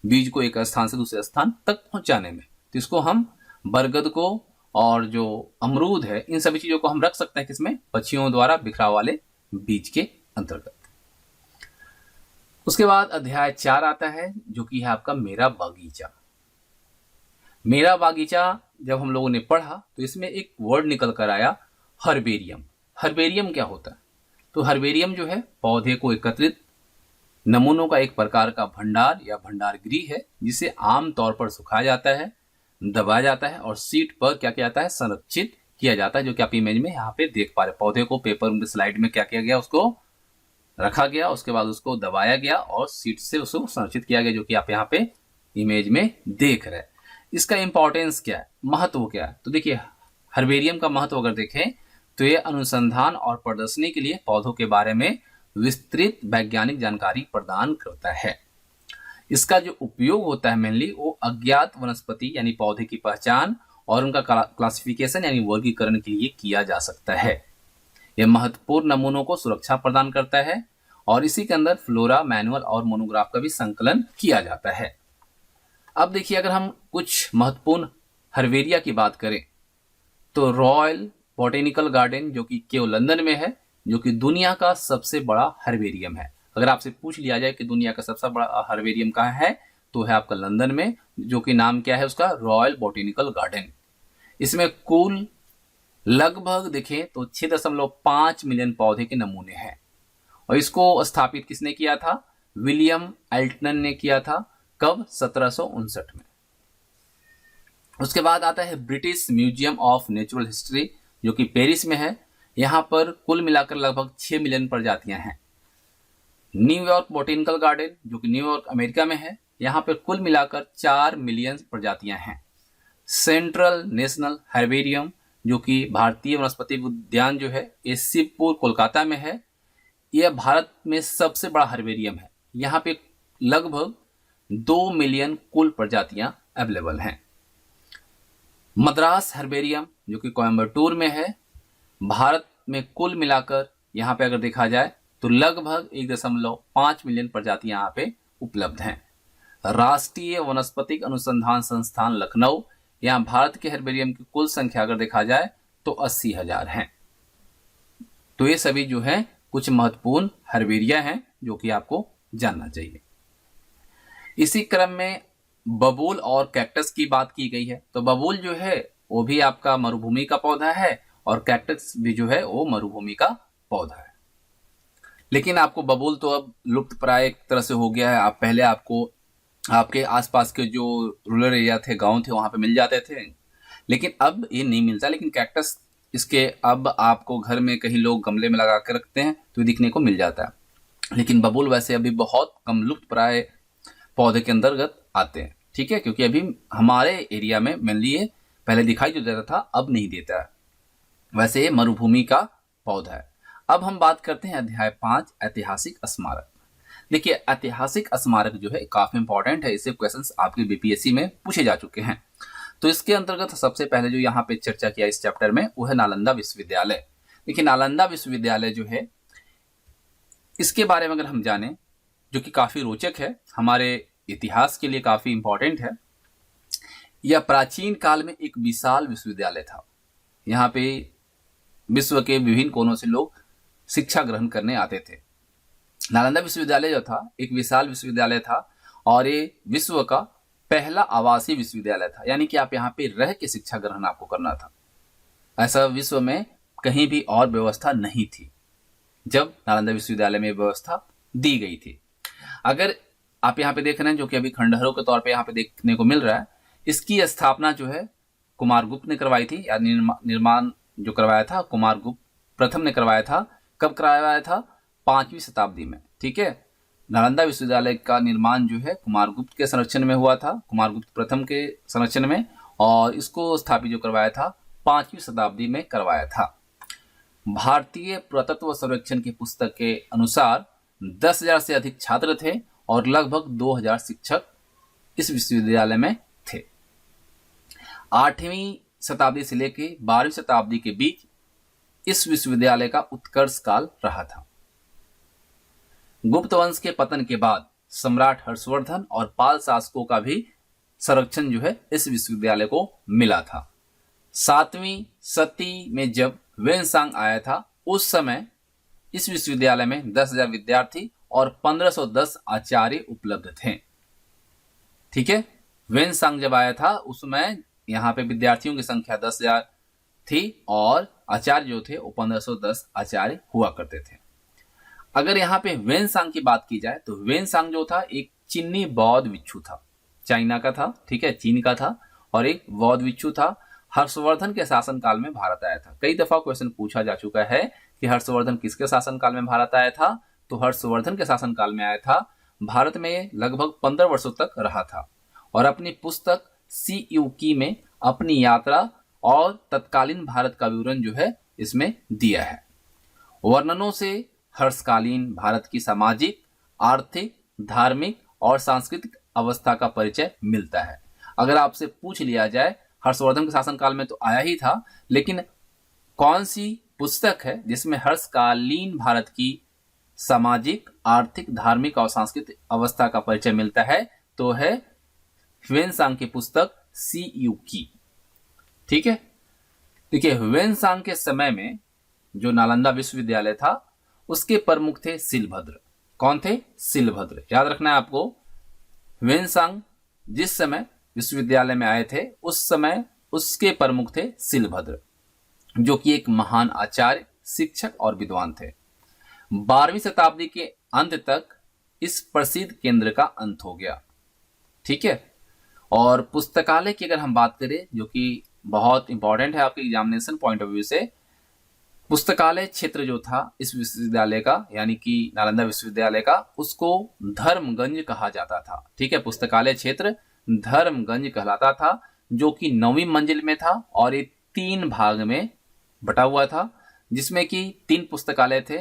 बीज को एक स्थान से दूसरे स्थान तक पहुंचाने में। तो इसको हम बरगद को और जो अमरूद है इन सभी चीजों को हम रख सकते हैं किसमें, पक्षियों द्वारा बिखराव वाले बीज के अंतर्गत। उसके बाद अध्याय 4 आता है जो कि है आपका मेरा बागीचा। मेरा बागीचा जब हम लोगों ने पढ़ा तो इसमें एक वर्ड निकल कर आया, हर्बेरियम। हर्बेरियम क्या होता है, तो हर्बेरियम जो है पौधे को एकत्रित नमूनों का एक प्रकार का भंडार या भंडार गृह है, जिसे आमतौर पर सुखाया जाता है, दबाया जाता है और सीट पर क्या किया जाता है, संरक्षित किया जाता है, जो कि आप इमेज में यहाँ पे देख पा रहे। पौधे को पेपर स्लाइड में क्या किया गया, उसको रखा गया, उसके बाद उसको दबाया गया और सीट से उसको संरक्षित किया गया, जो कि आप यहाँ पे इमेज में देख रहे हैं। इसका इंपॉर्टेंस क्या है, महत्व क्या है, तो देखिए हर्बेरियम का महत्व अगर देखें तो ये अनुसंधान और प्रदर्शनी के लिए पौधों के बारे में विस्तृत वैज्ञानिक जानकारी प्रदान करता है। इसका जो उपयोग होता है मेनली वो अज्ञात वनस्पति यानी पौधे की पहचान और उनका क्लासिफिकेशन यानी वर्गीकरण के लिए किया जा सकता है। यह महत्वपूर्ण नमूनों को सुरक्षा प्रदान करता है और इसी के अंदर फ्लोरा, मैनुअल और मोनोग्राफ का भी संकलन किया जाता है। अब देखिए, अगर हम कुछ महत्वपूर्ण हर्बेरिया की बात करें तो रॉयल बॉटेनिकल गार्डन जो कि केवल लंदन में है, जो कि दुनिया का सबसे बड़ा हर्बेरियम है। अगर आपसे पूछ लिया जाए कि दुनिया का सबसे बड़ा हर्बेरियम कहाँ है, तो है आपका लंदन में, जो कि नाम क्या है उसका, रॉयल बॉटेनिकल गार्डन। इसमें कुल लगभग देखें तो 6.5 मिलियन पौधे के नमूने हैं और इसको स्थापित किसने किया था? विलियम एल्टन ने किया था। कब? 1759 में। उसके बाद आता है British museum of natural history जो कि पेरिस में है। यहां पर कुल मिलाकर लगभग 6 मिलियन प्रजातियां हैं। न्यूयॉर्क बॉटेनिकल गार्डन जो कि न्यूयॉर्क अमेरिका में है, यहां पर कुल मिलाकर 4 मिलियन प्रजातियां हैं। सेंट्रल नेशनल हर्बेरियम जो कि भारतीय वनस्पति उद्यान जो है, ये शिवपुर कोलकाता में है। यह भारत में सबसे बड़ा हर्बेरियम है। यहाँ पे लगभग 2 मिलियन कुल प्रजातियां अवेलेबल हैं। मद्रास हर्बेरियम जो कि कोयम्बटूर में है, भारत में कुल मिलाकर यहाँ पे अगर देखा जाए तो लगभग 1.5 मिलियन प्रजातियां यहाँ पे उपलब्ध हैं। राष्ट्रीय वनस्पतिक अनुसंधान संस्थान लखनऊ, यहाँ भारत के हर्बेरियम की कुल संख्या अगर देखा जाए तो 80,000 हैं। तो ये सभी जो है कुछ महत्वपूर्ण हर्बेरिया हैं जो कि आपको जानना चाहिए। इसी क्रम में बबूल और कैक्टस की बात की गई है। तो बबूल जो है वो भी आपका मरुभूमि का पौधा है और कैक्टस भी जो है वो मरुभूमि का पौधा है। लेकिन आपको बबूल तो अब लुप्त प्राय एक तरह से हो गया है। आप पहले आपको आपके आसपास के जो रूरल एरिया थे, गांव थे, वहां पे मिल जाते थे, लेकिन अब ये नहीं मिलता। लेकिन कैक्टस इसके अब आपको घर में कहीं लोग गमले में लगा के रखते हैं तो दिखने को मिल जाता है। लेकिन बबूल वैसे अभी बहुत कम लुप्त प्राय पौधे के अंतर्गत आते हैं। ठीक है, क्योंकि अभी हमारे एरिया में मेनली ये पहले दिखाई जो देता था, अब नहीं देता है। वैसे ये मरुभूमि का पौधा है। अब हम बात करते हैं अध्याय 5 ऐतिहासिक स्मारक। देखिए, ऐतिहासिक स्मारक जो है काफी इंपॉर्टेंट है। इससे क्वेश्चंस आपके बीपीएससी में पूछे जा चुके हैं। तो इसके अंतर्गत सबसे पहले जो यहाँ पे चर्चा किया इस चैप्टर में वो है नालंदा विश्वविद्यालय। देखिए, नालंदा विश्वविद्यालय जो है, इसके बारे में अगर हम जाने, जो कि काफी रोचक है, हमारे इतिहास के लिए काफी इंपॉर्टेंट है। यह प्राचीन काल में एक विशाल विश्वविद्यालय था। यहाँ पे विश्व के विभिन्न कोनों से लोग शिक्षा ग्रहण करने आते थे। नालंदा विश्वविद्यालय जो था एक विशाल विश्वविद्यालय था और ये विश्व का पहला आवासीय विश्वविद्यालय था। यानी कि आप यहाँ पे रह के शिक्षा ग्रहण आपको करना था। ऐसा विश्व में कहीं भी और व्यवस्था नहीं थी जब नालंदा विश्वविद्यालय में व्यवस्था दी गई थी। अगर आप यहाँ पे देख रहे हैं, जो कि अभी खंडहरों के तौर पे यहाँ पे देखने को मिल रहा है, इसकी स्थापना जो है कुमारगुप्त ने करवाई थी, या निर्माण जो करवाया था कुमारगुप्त प्रथम ने करवाया था। कब करवाया था? 5वीं शताब्दी में। ठीक है, नालंदा विश्वविद्यालय का निर्माण जो है कुमारगुप्त के संरक्षण में हुआ था, कुमारगुप्त प्रथम के संरक्षण में, और इसको स्थापित जो करवाया था 5वीं शताब्दी में करवाया था। भारतीय पुरातत्व सर्वेक्षण की पुस्तक के अनुसार 10,000 से अधिक छात्र थे और लगभग 2,000 शिक्षक इस विश्वविद्यालय में थे। 8वीं शताब्दी से लेकर 12वीं शताब्दी के बीच इस विश्वविद्यालय का उत्कर्ष काल रहा था। गुप्त वंश के पतन के बाद सम्राट हर्षवर्धन और पाल शासकों का भी संरक्षण जो है इस विश्वविद्यालय को मिला था। 7वीं शती में जब वेनसांग आया था, उस समय इस विश्वविद्यालय में 10,000 विद्यार्थी और 1510 आचार्य उपलब्ध थे। ठीक है, वेनसांग जब आया था उस समय यहाँ पे विद्यार्थियों की संख्या 10,000 थी और आचार्य जो थे वो 1510 आचार्य हुआ करते थे। अगर यहाँ पे वेनसांग की बात की जाए तो वेनसांग जो था एक चीनी बौद्ध भिक्षु था, चाइना का था। ठीक है, चीन का था और एक बौद्ध भिक्षु था। हर्षवर्धन के शासनकाल में भारत आया था। कई दफा क्वेश्चन पूछा जा चुका है कि हर्षवर्धन किसके शासनकाल में भारत आया था, तो हर्षवर्धन के शासनकाल में आया था। भारत में लगभग 15 वर्षों तक रहा था और अपनी पुस्तक सी यू की में अपनी यात्रा और तत्कालीन भारत का विवरण जो है इसमें दिया है। वर्णनों से हर्षकालीन भारत की सामाजिक, आर्थिक, धार्मिक और सांस्कृतिक अवस्था का परिचय मिलता है। अगर आपसे पूछ लिया जाए हर्षवर्धन के शासनकाल में तो आया ही था, लेकिन कौन सी पुस्तक है जिसमें हर्षकालीन भारत की सामाजिक, आर्थिक, धार्मिक और सांस्कृतिक अवस्था का परिचय मिलता है तो है ह्वेनसांग की पुस्तक सी यू की। ठीक है, देखिए ह्वेनसांग के समय में जो नालंदा विश्वविद्यालय था उसके प्रमुख थे सिलभद्र। कौन थे? सिलभद्र। याद रखना है आपको, ह्वेनसांग जिस समय विश्वविद्यालय में आए थे उस समय उसके प्रमुख थे सिलभद्र, जो कि एक महान आचार्य, शिक्षक और विद्वान थे। 12वीं शताब्दी के अंत तक इस प्रसिद्ध केंद्र का अंत हो गया। ठीक है, और पुस्तकालय की अगर हम बात करें, जो कि बहुत इंपॉर्टेंट है आपके एग्जामिनेशन पॉइंट ऑफ व्यू से, पुस्तकालय क्षेत्र जो था इस विश्वविद्यालय का, यानी कि नालंदा विश्वविद्यालय का, उसको धर्मगंज कहा जाता था। ठीक है, पुस्तकालय क्षेत्र धर्मगंज कहलाता था, जो कि 9वीं मंजिल में था और ये 3 भाग में बटा हुआ था, जिसमें कि 3 पुस्तकालय थे,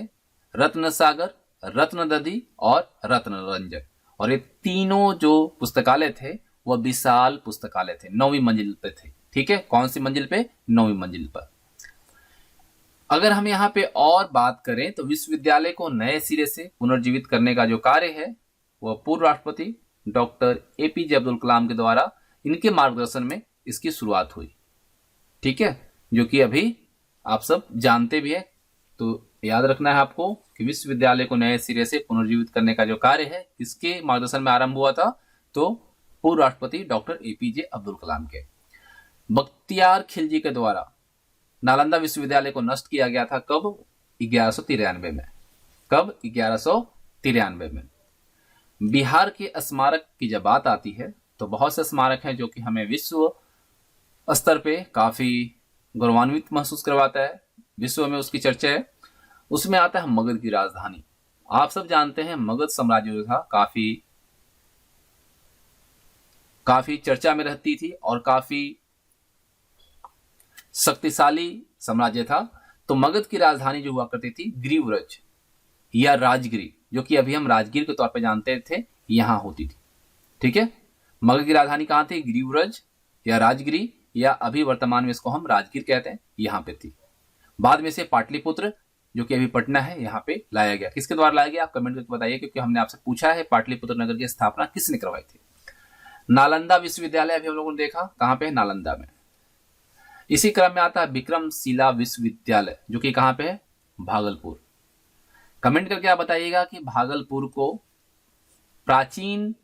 रत्न सागर, रत्नदधि और रत्नरंजन। और ये तीनों जो पुस्तकालय थे वह विशाल पुस्तकालय थे, 9वीं मंजिल पे थे। ठीक है, कौन सी मंजिल पे? 9वीं मंजिल पर। अगर हम यहाँ पे और बात करें तो विश्वविद्यालय को नए सिरे से पुनर्जीवित करने का जो कार्य है वह पूर्व राष्ट्रपति डॉक्टर एपीजे अब्दुल कलाम के द्वारा, इनके मार्गदर्शन में इसकी शुरुआत हुई। ठीक है, जो कि अभी आप सब जानते भी है। तो याद रखना है आपको कि विश्वविद्यालय को नए सिरे से पुनर्जीवित करने का जो कार्य है किसके मार्गदर्शन में आरंभ हुआ था? तो पूर्व राष्ट्रपति डॉक्टर एपीजे अब्दुल कलाम के। बख्तियार खिलजी के द्वारा नालंदा विश्वविद्यालय को नष्ट किया गया था। कब? 1193 में। कब? 1193 में। बिहार के स्मारक की जब बात आती है तो बहुत से स्मारक हैं जो कि हमें विश्व स्तर पे काफी गौरवान्वित महसूस करवाता है, विश्व में उसकी चर्चा है। उसमें आता है मगध की राजधानी। आप सब जानते हैं मगध साम्राज्य जो था काफी चर्चा में रहती थी और काफी शक्तिशाली साम्राज्य था। तो मगध की राजधानी जो हुआ करती थी गिरिव्रज या राजगिरी, जो कि अभी हम राजगीर के तौर पे जानते थे, यहाँ होती थी। ठीक है, मगध की राजधानी कहाँ थी? गिरिव्रज या राजगिरी, या अभी वर्तमान में इसको हम राजगीर कहते हैं, यहाँ पे थी। बाद में से पाटलिपुत्र, जो कि अभी पटना है, यहाँ पे लाया गया। किसके द्वारा लाया गया? आप कमेंट करके बताइए, क्योंकि हमने आपसे पूछा है पाटलिपुत्र नगर की स्थापना किसने करवाई थी। नालंदा विश्वविद्यालय अभी हम लोगों ने देखा कहाँ पे है? नालंदा में। इसी क्रम में आता है विक्रमशिला विश्वविद्यालय, जो कि कहाँ पे है? भागलपुर। कमेंट करके आप बताइएगा कि भागलपुर को प्राचीन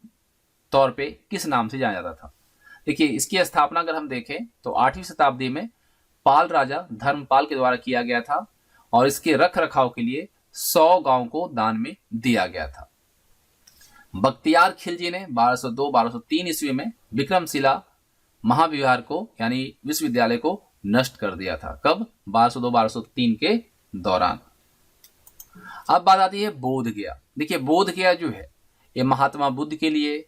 तौर पे किस नाम से जाना जाता था। देखिए, इसकी स्थापना अगर हम देखें तो 8वीं शताब्दी में पाल राजा धर्मपाल के द्वारा किया गया था और इसके रख रखाव के लिए 100 गांव को दान में दिया गया था। बख्तियार खिलजी ने 1202-1203 ईस्वी में विक्रमशिला महाविहार को, यानी विश्वविद्यालय को नष्ट कर दिया था। कब? 1202-1203 के दौरान। अब बात आती है बोध गया। देखिए, बोध गया जो है ये महात्मा बुद्ध के लिए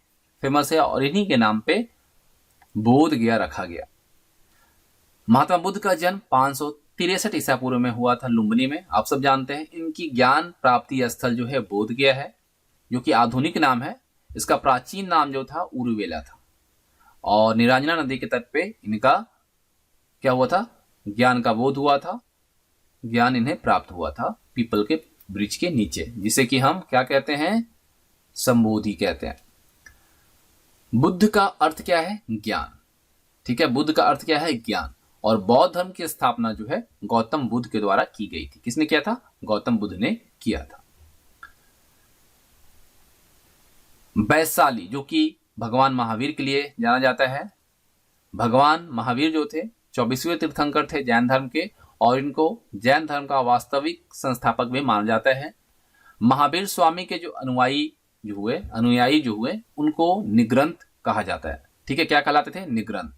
फेमस है और इन्हीं के नाम पे बोध गया रखा गया। महात्मा बुद्ध का जन्म 563 ईसा पूर्व में हुआ था लुम्बिनी में। आप सब जानते हैं इनकी ज्ञान प्राप्ति स्थल जो है बोध गया है, जो कि आधुनिक नाम है। इसका प्राचीन नाम जो था उरुवेला था और निरांजना नदी के तट पे इनका क्या हुआ था? ज्ञान का बोध हुआ था, ज्ञान इन्हें प्राप्त हुआ था पीपल के वृक्ष के नीचे, जिसे कि हम क्या कहते हैं? संबोधि कहते हैं। बुद्ध का अर्थ क्या है? ज्ञान। ठीक है, बुद्ध का अर्थ क्या है? ज्ञान। और बौद्ध धर्म की स्थापना जो है गौतम बुद्ध के द्वारा की गई थी। किसने किया था? गौतम बुद्ध ने किया था। वैशाली, जो कि भगवान महावीर के लिए जाना जाता है। भगवान महावीर जो थे 24वें तीर्थंकर थे जैन धर्म के और इनको जैन धर्म का वास्तविक संस्थापक भी माना जाता है। महावीर स्वामी के जो अनुयायी जो हुए उनको निग्रंथ कहा जाता है। ठीक है, क्या कहलाते थे? निग्रंथ।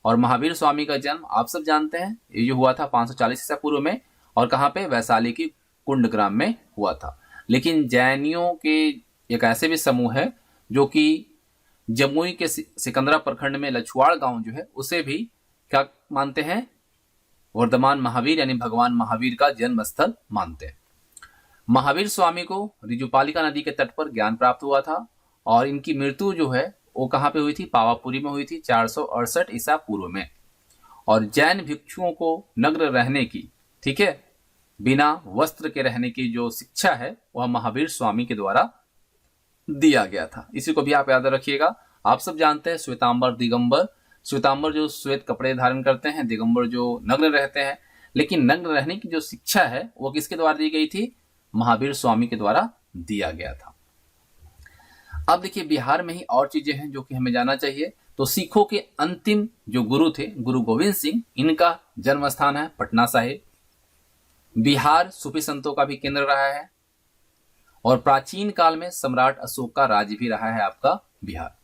और महावीर स्वामी का जन्म आप सब जानते हैं, ये जो हुआ था 540 ईसा पूर्व में, और कहाँ पे? वैशाली की कुंडग्राम में हुआ था। लेकिन जैनियों के एक ऐसे भी समूह है जो कि जमुई के सिकंदरा प्रखंड में लछुआड़ गांव जो है उसे भी क्या मानते हैं? वर्धमान महावीर यानी भगवान महावीर का जन्म स्थल मानते हैं। महावीर स्वामी को रिजुपालिका नदी के तट पर ज्ञान प्राप्त हुआ था और इनकी मृत्यु जो है वो कहाँ पे हुई थी? पावापुरी में हुई थी 468 ईसा पूर्व में। और जैन भिक्षुओं को नग्न रहने की, ठीक है, बिना वस्त्र के रहने की जो शिक्षा है वह महावीर स्वामी के द्वारा दिया गया था। इसी को भी आप याद रखिएगा। आप सब जानते हैं श्वेतांबर दिगंबर, श्वेतांबर जो श्वेत कपड़े धारण करते हैं, दिगंबर जो नग्न रहते हैं, लेकिन नग्न रहने की जो शिक्षा है वो किसके द्वारा दी गई थी? महावीर स्वामी के द्वारा दिया गया था। अब देखिए बिहार में ही और चीजें हैं जो कि हमें जानना चाहिए। तो सिखों के अंतिम जो गुरु थे गुरु गोविंद सिंह, इनका जन्म स्थान है पटना साहिब। बिहार सूफी संतों का भी केंद्र रहा है और प्राचीन काल में सम्राट अशोक का राज्य भी रहा है आपका बिहार।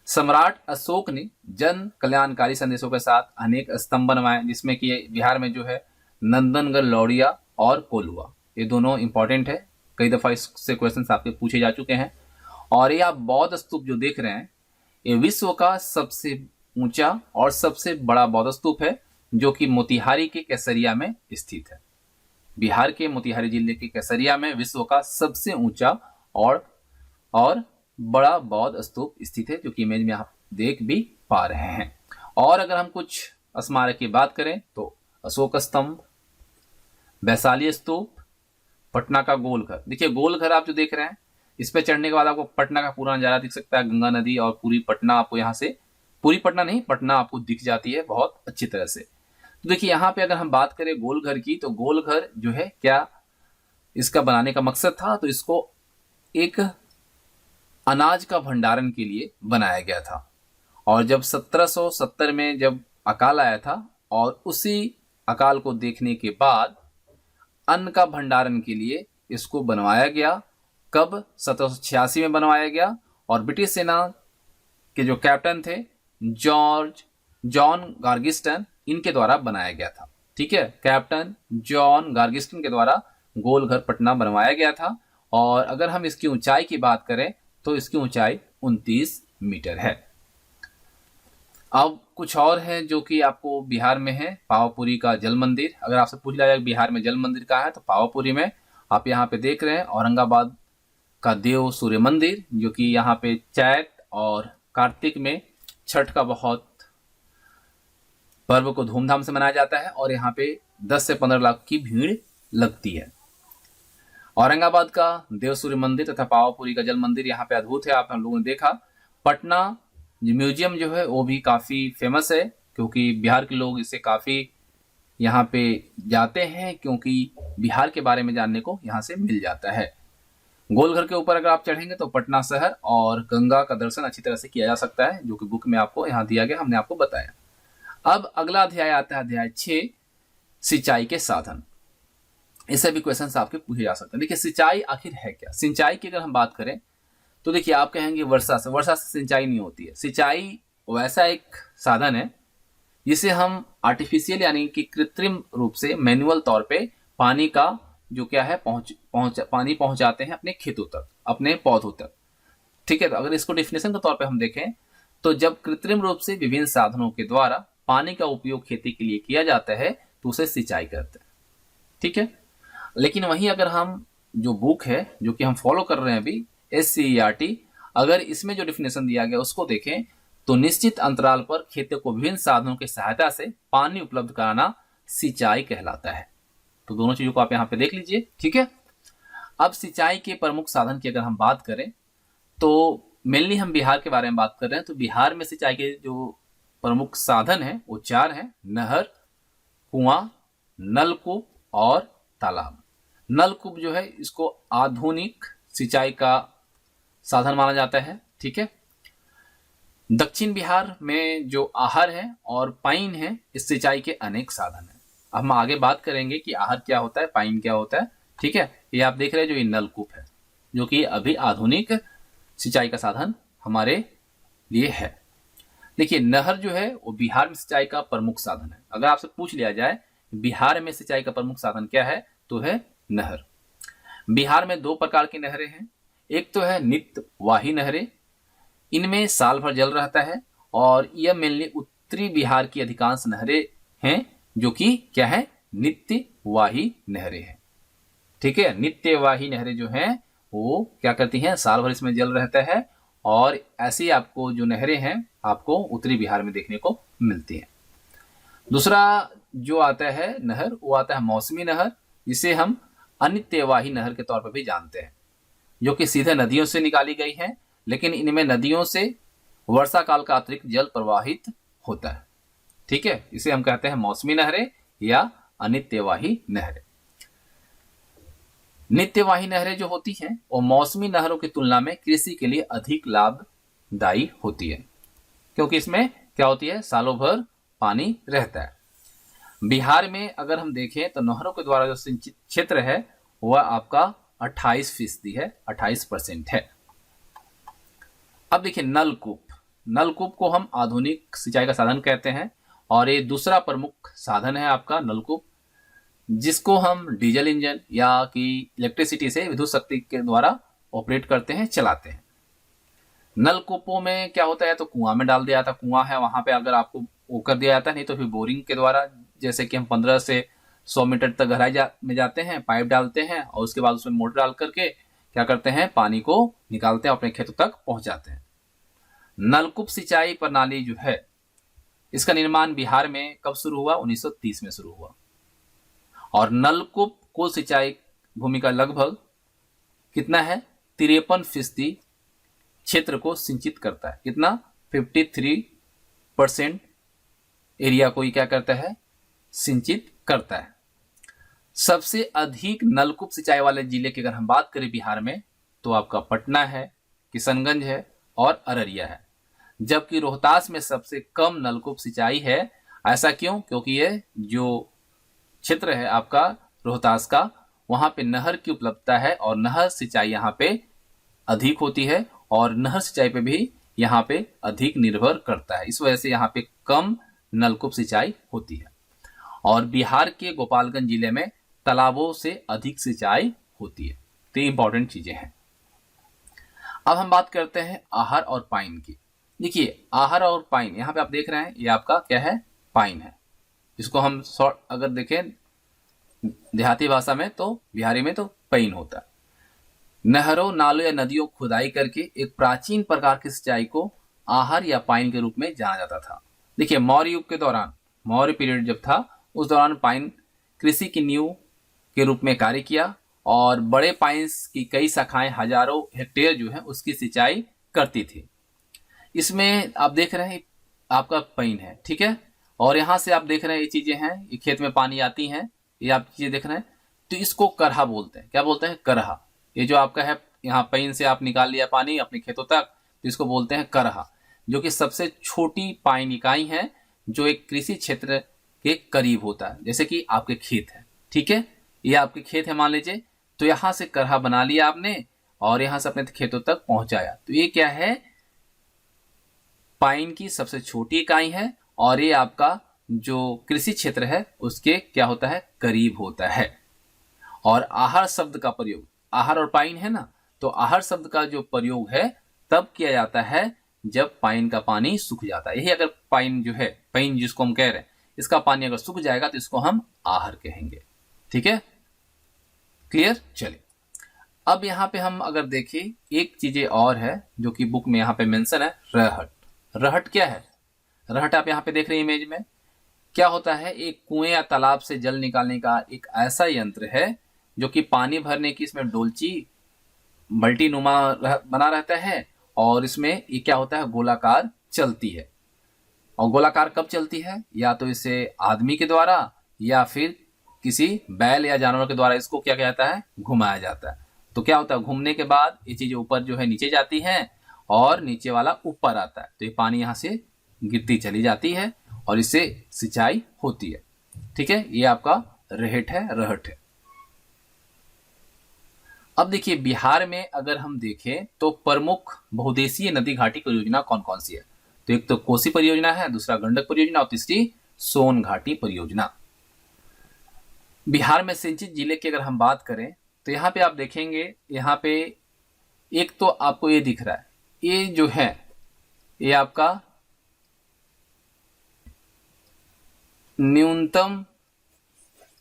सम्राट अशोक ने जन कल्याणकारी संदेशों के साथ अनेक स्तंभ बनवाए, जिसमें कि बिहार में जो है नंदनगढ़, लौड़िया और कोल्हुआ, ये दोनों इंपॉर्टेंट है। कई दफा इससे क्वेश्चन आपके पूछे जा चुके हैं। और ये आप बौद्ध स्तूप जो देख रहे हैं, ये विश्व का सबसे ऊंचा और सबसे बड़ा बौद्ध स्तूप है, जो कि मोतिहारी के केसरिया में स्थित है। बिहार के मोतिहारी जिले के केसरिया में विश्व का सबसे ऊंचा और बड़ा बौद्ध स्तूप स्थित है, जो कि इमेज में आप देख भी पा रहे हैं। और अगर हम कुछ स्मारक की बात करें तो अशोक स्तंभ, वैशाली स्तूप, पटना का गोलघर। देखिए गोलघर आप जो देख रहे हैं, इस पे चढ़ने के बाद आपको पटना का पूरा नजारा दिख सकता है, गंगा नदी और पूरी पटना आपको यहाँ से, पूरी पटना नहीं, पटना आपको दिख जाती है बहुत अच्छी तरह से। तो देखिए यहाँ पे अगर हम बात करें गोलघर की, तो गोलघर जो है क्या इसका बनाने का मकसद था, तो इसको एक अनाज का भंडारण के लिए बनाया गया था। और जब 1770 में जब अकाल आया था, और उसी अकाल को देखने के बाद अन्न का भंडारण के लिए इसको बनवाया गया। कब? 1786 में बनवाया गया। और ब्रिटिश सेना के जो कैप्टन थे जॉन गार्गिस्टन, इनके द्वारा बनाया गया था। ठीक है, कैप्टन जॉन गार्गिस्टन के द्वारा गोलघर पटना बनवाया गया था। और अगर हम इसकी ऊंचाई की बात करें तो इसकी ऊंचाई 29 मीटर है। अब कुछ और है जो कि आपको बिहार में है, पावापुरी का जल मंदिर। अगर आपसे पूछ लिया जाए बिहार में जल मंदिर कहाँ है, तो पावापुरी में। आप यहाँ पे देख रहे हैं औरंगाबाद का देव सूर्य मंदिर, जो कि यहाँ पे चैत और कार्तिक में छठ का बहुत पर्व को धूमधाम से मनाया जाता है, और यहाँ पे 10 से 15 लाख की भीड़ लगती है। औरंगाबाद का देव सूर्य मंदिर तथा पावापुरी का जल मंदिर यहाँ पे अद्भुत है, आप हम लोगों ने देखा। पटना म्यूजियम जो है वो भी काफी फेमस है, क्योंकि बिहार के लोग इसे काफी यहाँ पे जाते हैं, क्योंकि बिहार के बारे में जानने को यहाँ से मिल जाता है। गोलघर के ऊपर अगर आप चढ़ेंगे तो पटना शहर और गंगा का दर्शन अच्छी तरह से किया जा सकता है, जो कि बुक में आपको यहाँ दिया गया, हमने आपको बताया। अब अगला अध्याय आता है अध्याय 6, सिंचाई के साधन। इससे भी क्वेश्चन आपके पूछे जा सकते हैं। देखिए सिंचाई आखिर है क्या? सिंचाई की अगर हम बात करें तो देखिए आप कहेंगे वर्षा से सिंचाई नहीं होती है। सिंचाई वैसा एक साधन है जिसे हम आर्टिफिशियल यानी कि कृत्रिम रूप से मैनुअल तौर पे पानी का जो क्या है पानी पहुंचाते हैं अपने खेतों तक, अपने पौधों तक। ठीक है, तो अगर इसको डेफिनेशन के तौर पे हम देखें तो जब कृत्रिम रूप से विभिन्न साधनों के द्वारा पानी का उपयोग खेती के लिए किया जाता है तो उसे सिंचाई करते हैं। ठीक है, लेकिन वहीं अगर हम जो बुक है जो कि हम फॉलो कर रहे हैं अभी SCERT, अगर इसमें जो डिफिनेशन दिया गया उसको देखें तो निश्चित अंतराल पर खेतों को विभिन्न साधनों की सहायता से पानी उपलब्ध कराना सिंचाई कहलाता है। तो दोनों चीजों को आप यहाँ पे देख लीजिए। ठीक है, अब सिंचाई के प्रमुख साधन की अगर हम बात करें तो मेनली हम बिहार के बारे में बात कर रहे हैं, तो बिहार में सिंचाई के जो प्रमुख साधन है वो 4 हैं: नहर, कुआं, नलकूप और तालाब। नलकूप जो है इसको आधुनिक सिंचाई का साधन माना जाता है। ठीक है, दक्षिण बिहार में जो आहर है और पाइन है, इस सिंचाई के अनेक साधन है। अब हम आगे बात करेंगे कि आहर क्या होता है, पाइन क्या होता है। ठीक है, ये आप देख रहे हैं जो ये नलकूप है, जो कि अभी आधुनिक सिंचाई का साधन हमारे लिए है। देखिए नहर जो है वो बिहार में सिंचाई का प्रमुख साधन है। अगर आपसे पूछ लिया जाए बिहार में सिंचाई का प्रमुख साधन क्या है, तो है नहर। बिहार में 2 प्रकार की नहरें हैं। एक तो है नित्यवाही नहरें, इनमें साल भर जल रहता है, और यह मेनली उत्तरी बिहार की अधिकांश नहरें हैं जो कि क्या है, नित्यवाही नहरें हैं। ठीक है, नित्यवाही नहरें जो हैं वो क्या करती हैं, साल भर इसमें जल रहता है, और ऐसी आपको जो नहरें हैं आपको उत्तरी बिहार में देखने को मिलती हैं। दूसरा जो आता है नहर, वो आता है मौसमी नहर, जिसे हम अनित्यवाही नहर के तौर पर भी जानते हैं, जो कि सीधे नदियों से निकाली गई है, लेकिन इनमें नदियों से वर्षा काल का अतिरिक्त जल प्रवाहित होता है। ठीक है, इसे हम कहते हैं मौसमी नहरें या अनित्यवाही नहरें। नित्यवाही नहरें जो होती हैं वो मौसमी नहरों की तुलना में कृषि के लिए अधिक लाभदायी होती है, क्योंकि इसमें क्या होती है, सालों भर पानी रहता है। बिहार में अगर हम देखें तो नहरों के द्वारा जो सिंचित क्षेत्र है वह आपका 28% है, 28% है। अब देखिए नलकूप, नलकूप को हम आधुनिक सिंचाई का साधन कहते हैं और ये दूसरा प्रमुख साधन है आपका नलकूप, जिसको हम डीजल इंजन या कि इलेक्ट्रिसिटी से विद्युत शक्ति के द्वारा ऑपरेट करते हैं, चलाते हैं। नलकूपों में क्या होता है, तो कुआं में डाल दिया जाता है, कुआं है वहां पे अगर आपको वो कर दिया जाता है, नहीं तो फिर बोरिंग के द्वारा, जैसे कि हम 15 से 100 मीटर तक गहराई में जाते हैं, पाइप डालते हैं और उसके बाद उसमें मोटर डाल करके क्या करते हैं, पानी को निकालते हैं, अपने खेतों तक पहुंचाते हैं। नलकूप सिंचाई प्रणाली जो है इसका निर्माण बिहार में कब शुरू हुआ, 1930 में शुरू हुआ। और नलकूप कुल सिंचाई भूमि का लगभग कितना है, 53% क्षेत्र को सिंचित करता है। कितना, 53% एरिया को ये क्या करता है, सिंचित करता है। सबसे अधिक नलकूप सिंचाई वाले जिले की अगर हम बात करें बिहार में तो आपका पटना है, किशनगंज है और अररिया है, जबकि रोहतास में सबसे कम नलकूप सिंचाई है। ऐसा क्यों, क्योंकि ये जो क्षेत्र है आपका रोहतास का, वहां पे नहर की उपलब्धता है और नहर सिंचाई यहाँ पे अधिक होती है और नहर सिंचाई पे भी यहाँ पे अधिक निर्भर करता है, इस वजह से यहाँ पे कम नलकूप सिंचाई होती है। और बिहार के गोपालगंज जिले में तालाबों से अधिक सिंचाई होती है। तो ये इंपॉर्टेंट चीजें हैं। अब हम बात करते हैं आहर और पाइन की। देखिए आहर और पाइन, यहाँ पे आप देख रहे हैं ये आपका क्या है, पाइन है, जिसको हम शॉर्ट अगर देखें देहाती भाषा में तो बिहारी में तो पैन होता है। नहरों, नालों या नदियों खुदाई करके एक प्राचीन प्रकार की सिंचाई को आहर या पाइन के रूप में जाना जाता था। देखिए मौर्य युग के दौरान, मौर्य पीरियड जब था उस दौरान पाइन कृषि की नींव के रूप में कार्य किया और बड़े पाइन्स की कई शाखाएं हजारों हेक्टेयर जो है उसकी सिंचाई करती थी। इसमें आप देख रहे हैं आपका पैन है, ठीक है, और यहाँ से आप देख रहे हैं ये चीजें हैं, ये खेत में पानी आती हैं, ये आप चीजें देख रहे हैं, तो इसको करहा बोलते हैं। क्या बोलते हैं, करहा। ये जो आपका है यहाँ पैन से आप निकाल लिया पानी अपने खेतों तक, तो इसको बोलते हैं करहा, जो कि सबसे छोटी पाइन इकाई है जो एक कृषि क्षेत्र के करीब होता है। जैसे कि आपके खेत है, ठीक है, ये आपके खेत है मान लीजिए, तो यहाँ से करहा बना लिया आपने और यहाँ से अपने खेतों तक पहुंचाया, तो ये क्या है, पाइन की सबसे छोटी इकाई है और ये आपका जो कृषि क्षेत्र है उसके क्या होता है, करीब होता है। और आहर शब्द का प्रयोग, आहर और पाइन है ना, तो आहर शब्द का जो प्रयोग है तब किया जाता है जब पाइन का पानी सूख जाता है। यही अगर पाइन जो है, पाइन जिसको हम कह रहे हैं, इसका पानी अगर सूख जाएगा तो इसको हम आहर कहेंगे। ठीक है, क्लियर। चलिए अब यहाँ पे हम अगर देखें एक चीजें और है जो कि बुक में यहाँ पे मेंशन है, रहट। रहट क्या है, रहट आप यहाँ पे देख रहे हैं इमेज में, क्या होता है, एक कुएं या तालाब से जल निकालने का एक ऐसा यंत्र है जो कि पानी भरने की इसमें डोलची मल्टी नुमा बना रहता है और इसमें ये क्या होता है, गोलाकार चलती है। और गोलाकार कब चलती है, या तो इसे आदमी के द्वारा या फिर किसी बैल या जानवर के द्वारा इसको क्या किया जाता है, घुमाया जाता है। तो क्या होता है, घूमने के बाद ये चीज ऊपर जो है नीचे जाती है और नीचे वाला ऊपर आता है, तो ये पानी यहाँ से गिरती चली जाती है और इससे सिंचाई होती है। ठीक है, ये आपका रहट है, रहट है। अब देखिए बिहार में अगर हम देखें तो प्रमुख बहुदेशीय नदी घाटी परियोजना कौन कौन सी है, तो एक तो कोसी परियोजना है, दूसरा गंडक परियोजना और तीसरी सोन घाटी परियोजना। बिहार में सिंचित जिले की अगर हम बात करें तो यहाँ पे आप देखेंगे, यहाँ पे एक तो आपको ये दिख रहा है, ये जो है ये आपका न्यूनतम,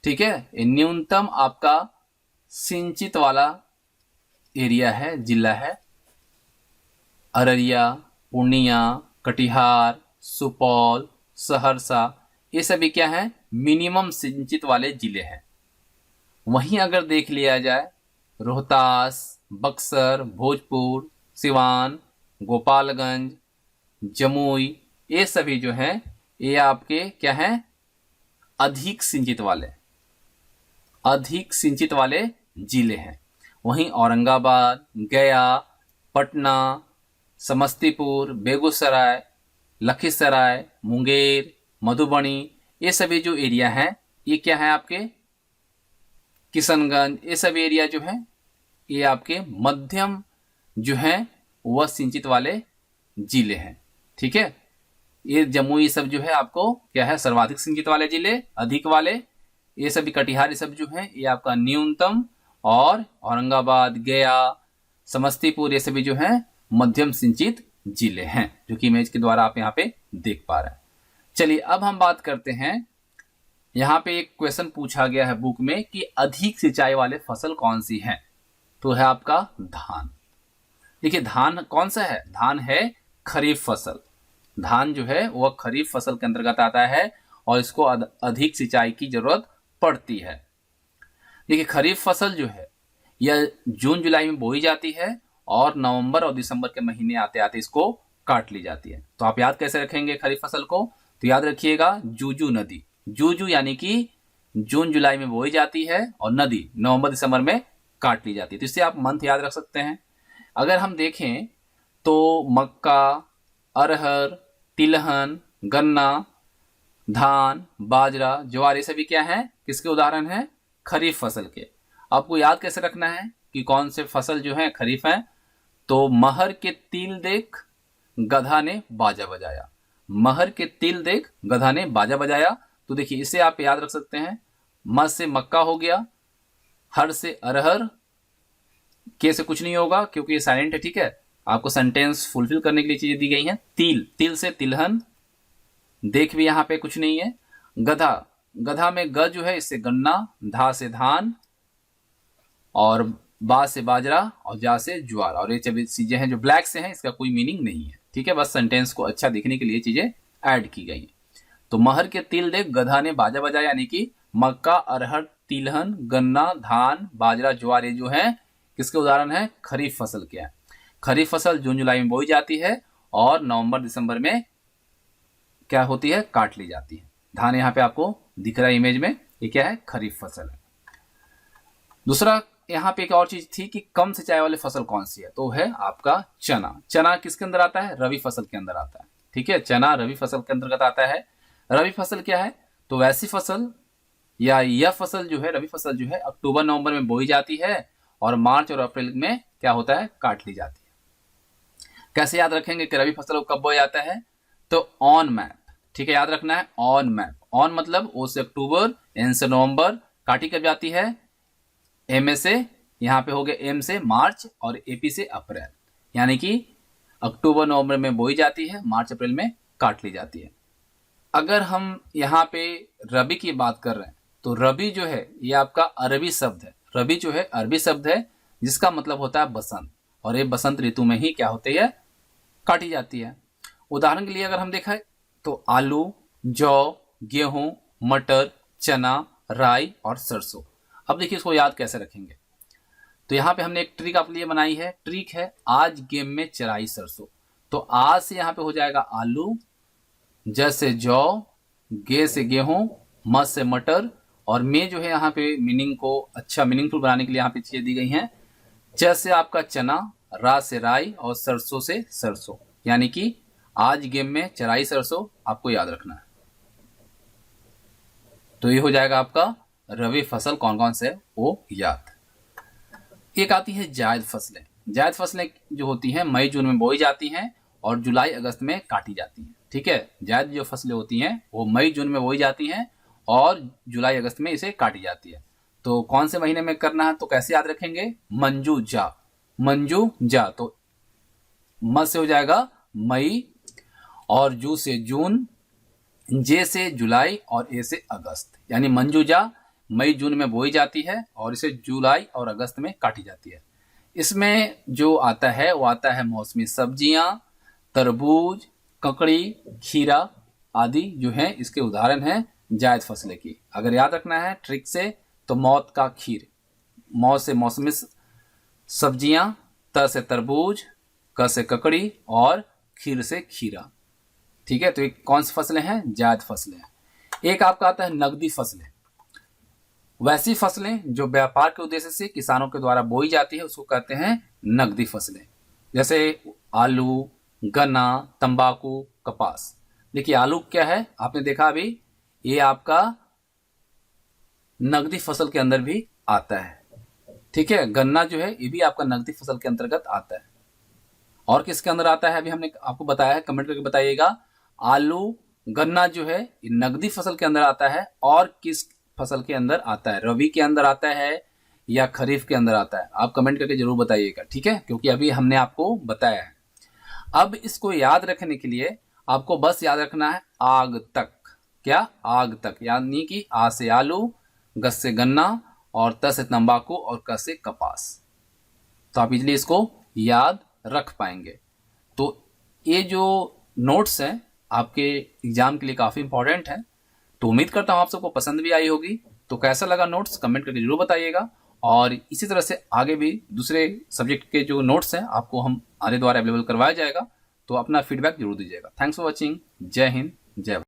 ठीक है, ये न्यूनतम आपका सिंचित वाला एरिया है, जिला है। अररिया, पूर्णिया, कटिहार, सुपौल, सहरसा, ये सभी क्या है, मिनिमम सिंचित वाले जिले हैं। वहीं अगर देख लिया जाए रोहतास, बक्सर, भोजपुर, सिवान, गोपालगंज, जमुई, ये सभी जो हैं ये आपके क्या हैं, अधिक सिंचित वाले जिले हैं। वहीं औरंगाबाद, गया, पटना, समस्तीपुर, बेगूसराय, लखीसराय, मुंगेर, मधुबनी, ये सभी जो एरिया हैं ये क्या है आपके, किशनगंज, ये सब एरिया जो है ये आपके मध्यम जो है वह सिंचित वाले जिले हैं। ठीक है, ये जमुई सब जो है आपको क्या है, सर्वाधिक सिंचित वाले जिले, अधिक वाले, ये सभी कटिहार ये सब जो है ये आपका न्यूनतम, और औरंगाबाद, गया, समस्तीपुर ये सभी जो है मध्यम सिंचित जिले हैं, जो कि इमेज के द्वारा आप यहाँ पे देख पा रहे हैं। चलिए अब हम बात करते हैं, यहाँ पे एक क्वेश्चन पूछा गया है बुक में कि अधिक सिंचाई वाले फसल कौन सी है, तो है आपका धान। देखिए धान कौन सा है, धान है खरीफ फसल। धान जो है वह खरीफ फसल के अंतर्गत आता है और इसको अधिक सिंचाई की जरूरत पड़ती है। देखिए खरीफ फसल जो है यह जून जुलाई में बोई जाती है और नवंबर और दिसंबर के महीने आते आते इसको काट ली जाती है। तो आप याद कैसे रखेंगे खरीफ फसल को, तो याद रखिएगा जूजू नदी, जूजू यानी कि जून जुलाई में बोई जाती है और नदी नवंबर दिसंबर में काट ली जाती है। तो इससे आप मंथ याद रख सकते हैं। अगर हम देखें तो मक्का, अरहर, तिलहन, गन्ना, धान, बाजरा, ज्वार, ये सभी क्या है, किसके उदाहरण हैं, खरीफ फसल के। आपको याद कैसे रखना है कि कौन से फसल जो है खरीफ है, तो महर के तिल देख गधा ने बाजा बजाया, महर के तिल देख गधा ने बाजा बजाया। तो देखिए इसे आप याद रख सकते हैं। म से मक्का हो गया, हर से अरहर, के से कुछ नहीं होगा क्योंकि ये साइलेंट है। ठीक है, आपको सेंटेंस फुलफिल करने के लिए चीजें दी गई हैं। तिल, तिल से तिलहन, देख भी यहाँ पे कुछ नहीं है। गधा, गधा में ग जो है इससे गन्ना, धा से धान, और बा से बाजरा, और जा से ज्वार, और ये चीजें हैं जो ब्लैक से हैं इसका कोई मीनिंग नहीं है। ठीक है, बस सेंटेंस को अच्छा दिखने के लिए चीजें ऐड की गई हैं। तो महर के तिल देख गधा ने बाजा बजाया, यानी कि मक्का, अरहर, तिलहन, गन्ना, धान, बाजरा, ज्वार, ये जो है किसके उदाहरण है, खरीफ फसल के हैं। खरीफ फसल जून जुलाई में बोई जाती है और नवंबर दिसंबर में क्या होती है, काट ली जाती है। धान यहाँ पे आपको दिख रहा है इमेज में, ये क्या है, खरीफ फसल है। दूसरा यहाँ पे एक और चीज थी कि कम सिंचाई वाली फसल कौन सी है, तो है आपका चना। चना किसके अंदर आता है, रबी फसल के अंदर आता है। ठीक है, चना रबी फसल के अंतर्गत आता है। रबी फसल क्या है, तो वैसी फसल या यह फसल जो है, रबी फसल जो है अक्टूबर नवंबर में बोई जाती है और मार्च और अप्रैल में क्या होता है, काट ली जाती है। कैसे याद रखेंगे कि रबी फसल को कब बोया जाता है, तो ऑन मैप। ठीक है, याद रखना है ऑन मैप। ऑन मतलब ओ से अक्टूबर, एन से नवंबर, काटी कब जाती है, एम ए से, यहाँ पे हो गया एम से मार्च, और एपी से अप्रैल, यानी कि अक्टूबर नवंबर में बोई जाती है, मार्च अप्रैल में काट ली जाती है। अगर हम यहाँ पे रबी की बात कर रहे हैं तो रबी जो है ये आपका अरबी शब्द है। रबी जो है अरबी शब्द है जिसका मतलब होता है बसंत, और ये बसंत ऋतु में ही क्या होती है, काटी जाती है। उदाहरण के लिए अगर हम देखें तो आलू, जौ, गेहूं, मटर, चना, राई और सरसों। अब देखिए इसको याद कैसे रखेंगे, तो यहाँ पे हमने एक ट्रिक आपके लिए बनाई है। ट्रिक है आज गेम में चराई सरसों। तो आज से यहाँ पे हो जाएगा आलू, ज से जौ, गे से गेहूं, म से मटर, और में जो है यहाँ पे मीनिंग को अच्छा मीनिंगफुल बनाने के लिए यहाँ पे चीजें दी गई हैं। च से आपका चना, रा से राई, और सरसों से सरसों, यानी कि आज गेम में चराई सरसों आपको याद रखना है। तो ये हो जाएगा आपका रबी फसल कौन कौन से वो याद। एक आती है जायद फसलें। जायद फसलें जो होती हैं मई जून में बोई जाती हैं और जुलाई अगस्त में काटी जाती हैं। ठीक है, जायद जो फसलें होती हैं वो मई जून में बोई जाती हैं और जुलाई अगस्त में इसे काटी जाती है। तो कौन से महीने में करना है, तो कैसे याद रखेंगे, मंजू जा, मंजू जा। तो म से हो जाएगा मई, और जू से जून, जे से जुलाई, और ए से अगस्त, यानी मंजूजा मई जून में बोई जाती है और इसे जुलाई और अगस्त में काटी जाती है। इसमें जो आता है वो आता है मौसमी सब्जियां, तरबूज, ककड़ी, खीरा आदि जो है इसके उदाहरण हैं जायद फसलें की। अगर याद रखना है ट्रिक से, तो मौत का खीर, मौ से मौसमी सब्जियां, त से तरबूज, क से ककड़ी और खीर से खीरा। ठीक है, तो ये कौन सी फसलें हैं? जायद फसलें हैं। एक आपका आता है नगदी फसलें। वैसी फसलें जो व्यापार के उद्देश्य से किसानों के द्वारा बोई जाती है उसको कहते हैं नगदी फसलें, जैसे आलू, गन्ना, तंबाकू, कपास। देखिए आलू क्या है, आपने देखा अभी, ये आपका नगदी फसल के अंदर भी आता है। ठीक है, गन्ना जो है ये भी आपका नगदी फसल के अंतर्गत आता है। और किसके अंदर आता है अभी हमने आपको बताया है, कमेंट करके बताइएगा। आलू, गन्ना जो है ये नगदी फसल के अंदर आता है, और किस फसल के अंदर आता है? रबी के अंदर आता है या खरीफ के अंदर आता है? आप कमेंट करके जरूर बताइएगा, ठीक है, क्योंकि अभी हमने आपको बताया है। अब इसको याद रखने के लिए आपको बस याद रखना है आग तक। क्या? आग तक, यानी कि आ से आलू, ग से गन्ना और त से तंबाकू और क से कपास। तो आप इजली इसको याद रख पाएंगे। तो ये जो नोट्स हैं आपके एग्जाम के लिए काफ़ी इंपॉर्टेंट है। तो उम्मीद करता हूँ आप सबको पसंद भी आई होगी। तो कैसा लगा नोट्स कमेंट करके जरूर बताइएगा। और इसी तरह से आगे भी दूसरे सब्जेक्ट के जो नोट्स हैं आपको हम हमारे द्वारा अवेलेबल करवाया जाएगा। तो अपना फीडबैक जरूर दीजिएगा। Thanks for watching. जय हिंद, जय भारत।